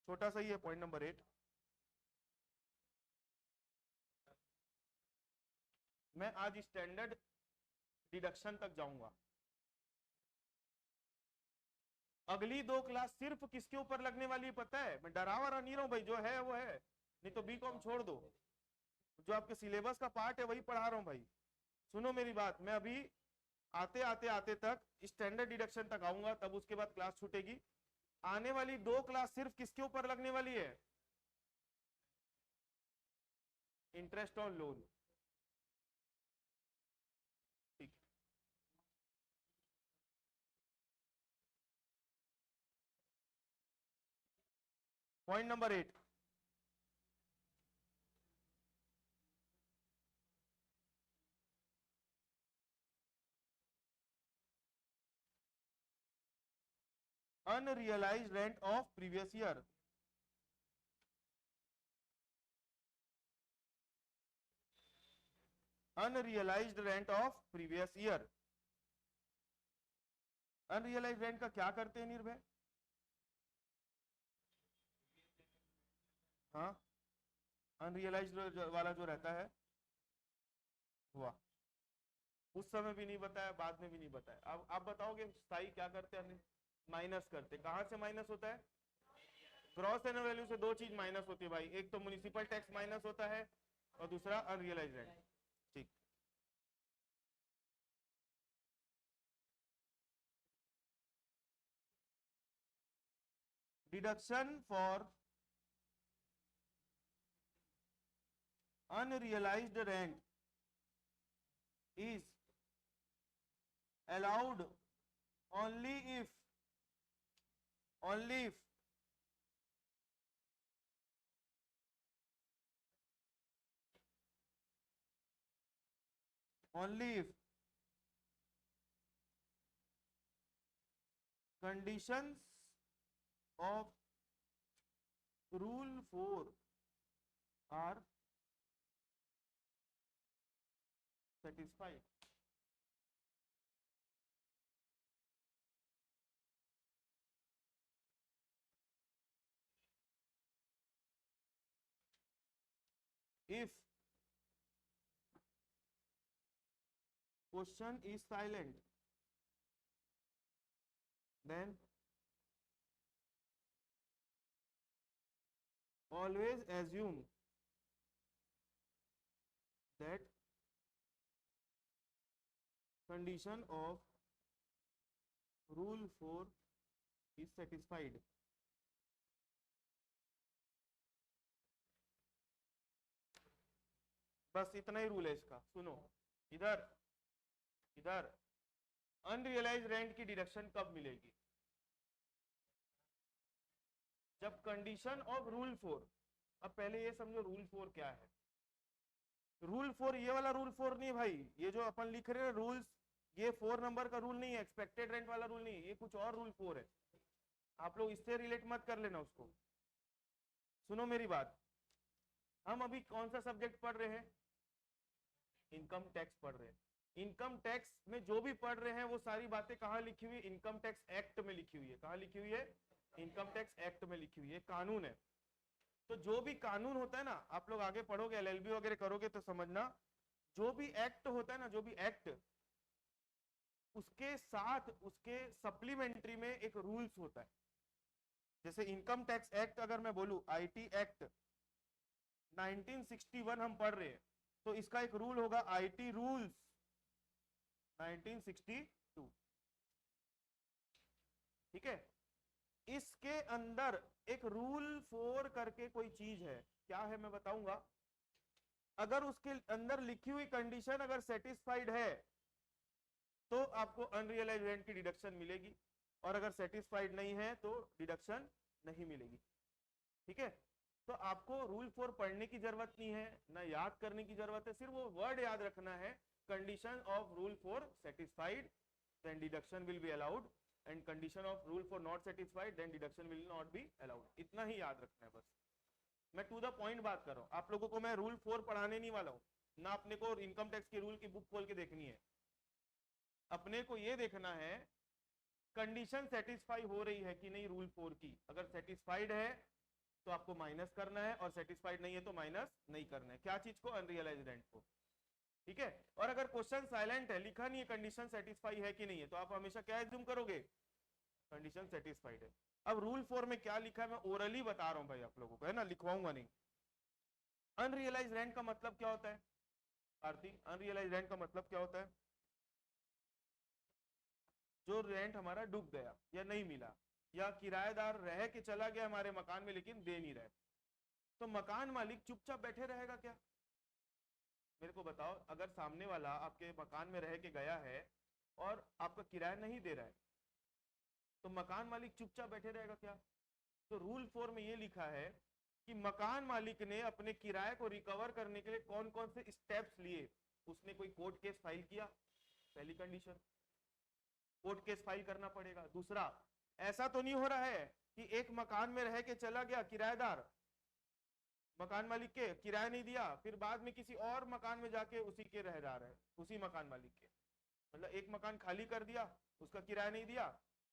S1: छोटा सा ही है पॉइंट नंबर 8। मैं आज स्टैंडर्ड डिडक्शन तक जाऊंगा। अगली 2 क्लास सिर्फ किसके ऊपर लगने वाली है पता है? मैं डरावा रहा नहीं रहा हूं भाई, जो है वो है, नहीं तो बीकॉम छोड़ दो। जो आपके सिलेबस का पार्ट है वही पढ़ा रहा हूं भाई। सुनो मेरी बात, मैं अभी आते आते आते तक स्टैंडर्ड डिडक्शन तक आऊंगा, तब उसके बाद क्लास छूटेगी। आने वाली 2 क्लास सिर्फ किसके ऊपर लगने वाली है? Interest on loan. ठीक। Point number 8, unrealised rent of previous year. Unrealised rent of previous year. Unrealised rent का क्या करते हैं निर्भय? हाँ, अनरियलाइज्ड वाला जो रहता है, वाह, उस समय भी नहीं बताया, बाद में भी नहीं बताया। अब आप बताओगे स्थाई क्या करते हैं? माइनस करते। कहां से माइनस होता है? ग्रॉस एनुअल वैल्यू से 2 चीज माइनस होती है भाई, एक तो म्युनिसिपल टैक्स माइनस होता है और दूसरा अनरियलाइज्ड रेंट। ठीक। Deduction for unrealized rent is allowed only if conditions of rule 4 are satisfied. If question is silent, then always assume that condition of rule 4 is satisfied. बस इतना ही rule है इसका। सुनो, इधर इधर अनरियलाइज रेंट की deduction कब मिलेगी? जब कंडीशन ऑफ रूल 4। अब पहले ये समझो रूल 4 क्या है। रूल 4 ये वाला रूल 4 नहीं भाई, ये जो अपन लिख रहे हैं रूल्स, ये 4 नंबर का रूल नहीं है, एक्सपेक्टेड रेंट वाला रूल नहीं है, ये कुछ और रूल 4 है। आप लोग इससे रिलेट मत कर लेना उसको। सुनो मेरी बात, हम अभी कौन सा सब्जेक्ट पढ़ रहे हैं? इनकम टैक्स पढ़ रहे हैं। इनकम टैक्स में जो भी पढ़ रहे हैं वो सारी बातें कहाँ लिखी हुई? इनकम टैक्स एक्ट में लिखी हुई है। कहाँ लिखी हुई है? इनकम टैक्स एक्ट में लिखी हुई है, कानून है। तो जो भी कानून होता है ना, आप लोग आगे पढ़ोगे, एलएलबी वगैरह करोगे तो समझना, जो भी एक्ट होता है ना, जो भी एक्ट, उसके साथ उसके सप्लीमेंट्री में एक रूल्स होता है। जैसे इनकम टैक्स एक्ट अगर मैं बोलूं, आईटी एक्ट 1961 हम पढ़ रहे हैं, तो इसका एक रूल होगा आईटी रूल्स 1962। ठीक है, इसके अंदर एक रूल 4 करके कोई चीज है, क्या है मैं बताऊंगा। अगर उसके अंदर लिखी हुई कंडीशन अगर सेटिस्फाइड है तो आपको अनरियलाइज्ड रेंट की डिडक्शन मिलेगी, और अगर सेटिस्फाइड नहीं है तो डिडक्शन नहीं मिलेगी। ठीक है, तो आपको रूल 4 पढ़ने की जरूरत नहीं है, ना याद करने की जरूरत है, सिर्फ वो वर्ड याद रखना है, condition of rule 4 satisfied then deduction will be allowed, and condition of rule 4 not satisfied then deduction will not be allowed. इतना ही याद रखना है बस। मैं टू द पॉइंट बात कर रहा हूं, आप लोगों को मैं रूल 4 पढ़ाने नहीं वाला हूं ना, अपने को इनकम टैक्स के रूल की बुक खोल के देखनी है। अपने को ये देखना है कंडीशन सेटिस्फाई हो रही है कि नहीं रूल 4 की। अगर सेटिस्फाइड है तो आपको माइनस करना है, और सेटिस्फाइड नहीं है तो माइनस नहीं करना है। क्या चीज को? अनरियलाइज्ड रेंट को। ठीक है, और अगर क्वेश्चन साइलेंट है, लिखा नहीं है कंडीशन सेटिस्फाई है कि नहीं है, तो आप हमेशा क्या एज्यूम करोगे? कंडीशन सेटिस्फाइड है। अब रूल 4 में क्या लिखा है मैं ओरली बता रहा हूं भाई आप लोगों को, है ना, लिखवाऊंगा नहीं। अनरियलाइज्ड रेंट का मतलब क्या होता है आरती? अनरियलाइज्ड रेंट का मतलब क्या होता है? जो रेंट हमारा डूब गया या नहीं मिला, या किराएदार रह के चला गया हमारे मकान में लेकिन दे नहीं रहे, तो मकान मालिक चुपचाप बैठे रहेगा क्या? मेरे को बताओ, अगर सामने वाला आपके मकान में रह के गया है और आपका किराया नहीं दे रहा है, तो मकान मालिक चुपचाप बैठे रहेगा क्या? तो रूल 4 में ये लिखा है कि मकान मालिक ने अपने किराए को रिकवर करने के लिए कौन कौन से स्टेप्स लिए। उसने कोई कोर्ट केस फाइल किया, पहली कंडीशन, कोर्ट केस फाइल करना पड़ेगा। दूसरा, ऐसा तो नहीं हो रहा है कि एक मकान में रह के चला गया किराएदार, मकान मालिक के किराया नहीं दिया, फिर बाद में किसी और मकान में जाके उसी के रह जा रहे हैं, उसी मकान मालिक के, मतलब एक मकान खाली कर दिया, उसका किराया नहीं दिया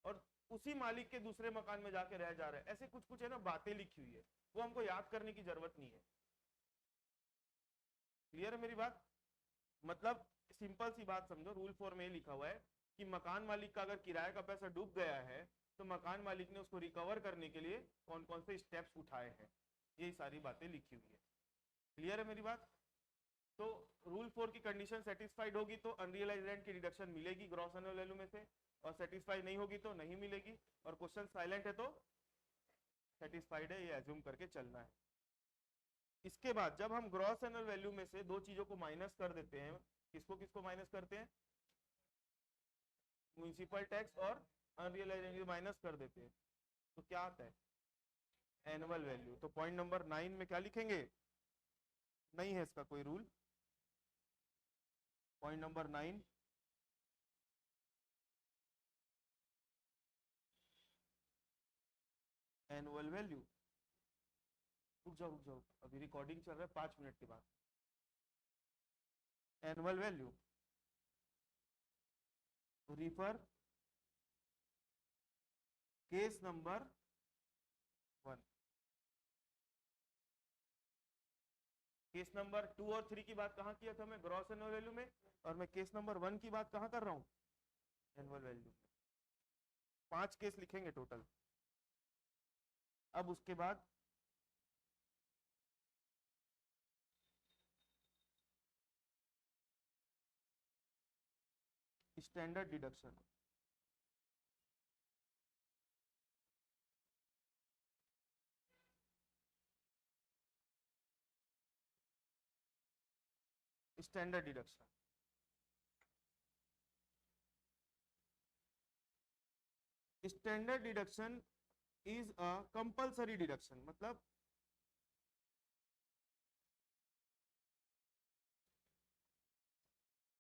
S1: और उसी मालिक के दूसरे मकान में जाके रह जा रहे हैं। ऐसे कुछ कुछ है ना बातें लिखी हुई है, वो हमको याद करने की जरूरत नहीं है। क्लियर है मेरी बात? मतलब सिंपल सी बात समझो, रूल 4 में लिखा हुआ है कि मकान मालिक का अगर किराए का पैसा डूब गया है तो मकान मालिक ने उसको रिकवर करने के लिए कौन कौन से स्टेप्स उठाए हैं, ये सारी बातें लिखी हुई है। क्लियर है मेरी बात? तो रूल 4 की कंडीशन सेटिस्फाइड होगी तो अनरियलाइज्ड रेंट की डिडक्शन मिलेगी ग्रॉस एनुअल वैल्यू में से, और सेटिस्फाई नहीं होगी तो नहीं मिलेगी, और क्वेश्चन साइलेंट है तो सेटिस्फाइड है, ये एज्यूम करके चलना है। इसके बाद जब हम ग्रॉस एनुअल वैल्यू में से दो चीजों को माइनस कर देते हैं, किसको किसको माइनस करते हैं? म्युनिसिपल टैक्स और अनरियलाइज्ड रेंट माइनस कर देते हैं, तो क्या आता है? Annual value. तो पॉइंट नंबर 9 में क्या लिखेंगे? नहीं है इसका कोई rule. Point number 9, annual value. रुक जाओ, अभी रिकॉर्डिंग चल रहा है, 5 मिनट के बाद। Annual value refer case number 1। Case number 2 और 3 की बात कहाँ किया था मैं? ग्रॉस एनुअल वैल्यू में। और मैं केस नंबर 1 की बात कहाँ कर रहा हूँ? Annual value. 5 केस लिखेंगे टोटल। अब उसके बाद standard deduction. Standard deduction standard deduction is a compulsory deduction, मतलब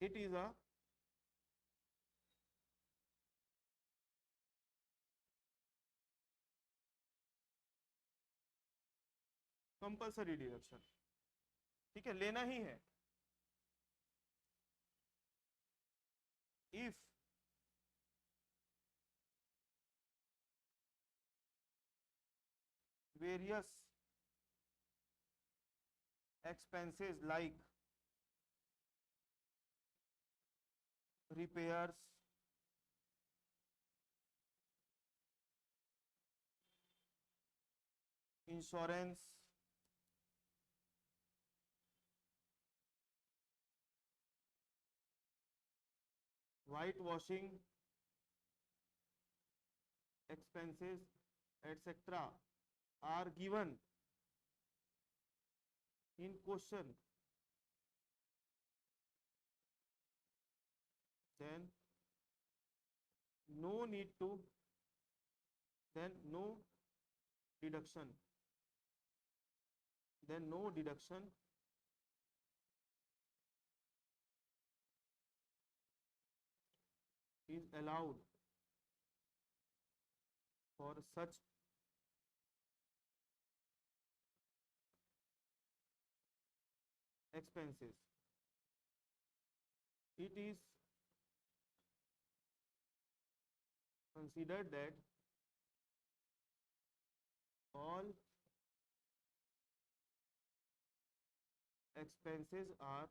S1: it is a compulsory deduction. ठीक है, लेना ही है। If various expenses like repairs, insurance, whitewashing expenses, etc. are given in question, then no need to, then no deduction, then no deduction is allowed for such expenses. It is considered that all expenses are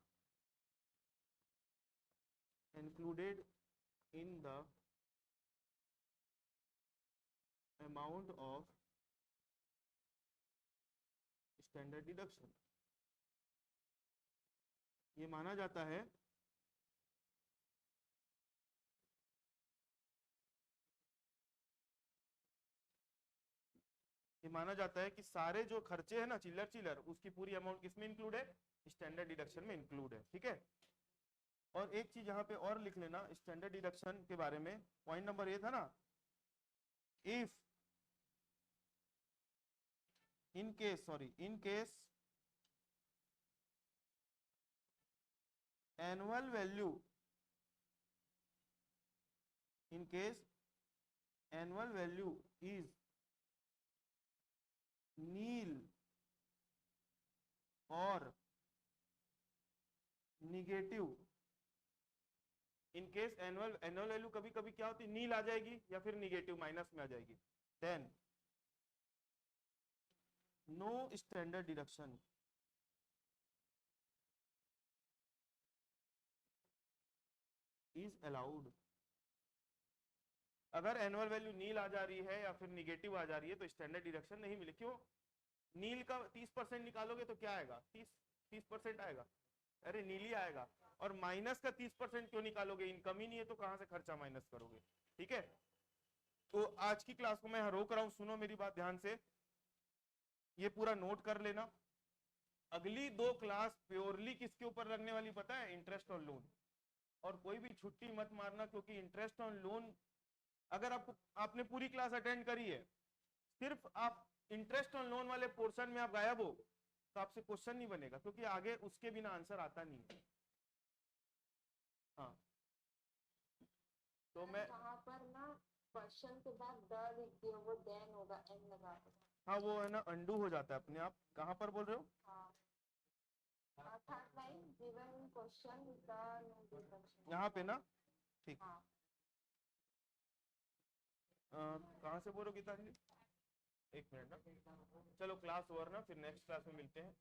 S1: included in the amount of standard deduction. ये माना जाता है माना जाता है कि सारे जो खर्चे हैं ना चिल्लर चिल्लर, उसकी पूरी अमाउंट किसमें इंक्लूड है, स्टैंडर्ड डिडक्शन में इंक्लूड है। ठीक है, और एक चीज यहाँ पे और लिख लेना स्टैंडर्ड डिडक्शन के बारे में, पॉइंट नंबर ये था ना, if in case annual value in case annual value is nil or negative, in case annual value कभी कभी क्या होती है, नील आ जाएगी या फिर निगेटिव माइनस में आ जाएगी, then no standard deduction is allowed. अगर एनुअल वैल्यू नील आ जा रही है या फिर निगेटिव आ जा रही है तो स्टैंडर्ड डिडक्शन नहीं मिले। क्यों, नील का 30% निकालोगे तो क्या आएगा, 30% आएगा, अरे नील ही आएगा। और माइनस का 30% क्यों निकालोगे, इनकम ही नहीं है तो कहां से खर्चा माइनस करोगे। ठीक है, तो आज की क्लास को मैं रोक रहा हूं, सुनो मेरी बात ध्यान से, ये पूरा नोट कर लेना। अगली 2 क्लास प्योरली किसके ऊपर लगने वाली पता है, इंटरेस्ट और लोन। और कोई भी छुट्टी मत मारना, क्योंकि इंटरेस्ट और लोन अगर आपने पूरी क्लास अटेंड करी है, सिर्फ आप इंटरेस्ट और लोन वाले पोर्शन में आप गायब हो तो आपसे क्वेश्चन नहीं बनेगा, क्योंकि आगे उसके बिना आंसर आता नहीं है। हाँ तो मैं
S2: वहाँ पर ना क्वेश्चन के बाद द लिख दियो, वो देन होगा एन लगा के।
S1: हाँ वो है ना अंडू हो जाता है अपने आप। कहाँ पर बोल रहे हो,
S2: हाँ third line given in question the no deduction,
S1: यहाँ पे ना, ठीक।
S2: हाँ
S1: कहाँ से बोलो गीतांजलि, एक मिनट ना, चलो क्लास ओवर ना, फिर नेक्स्ट क्लास में मिलते हैं।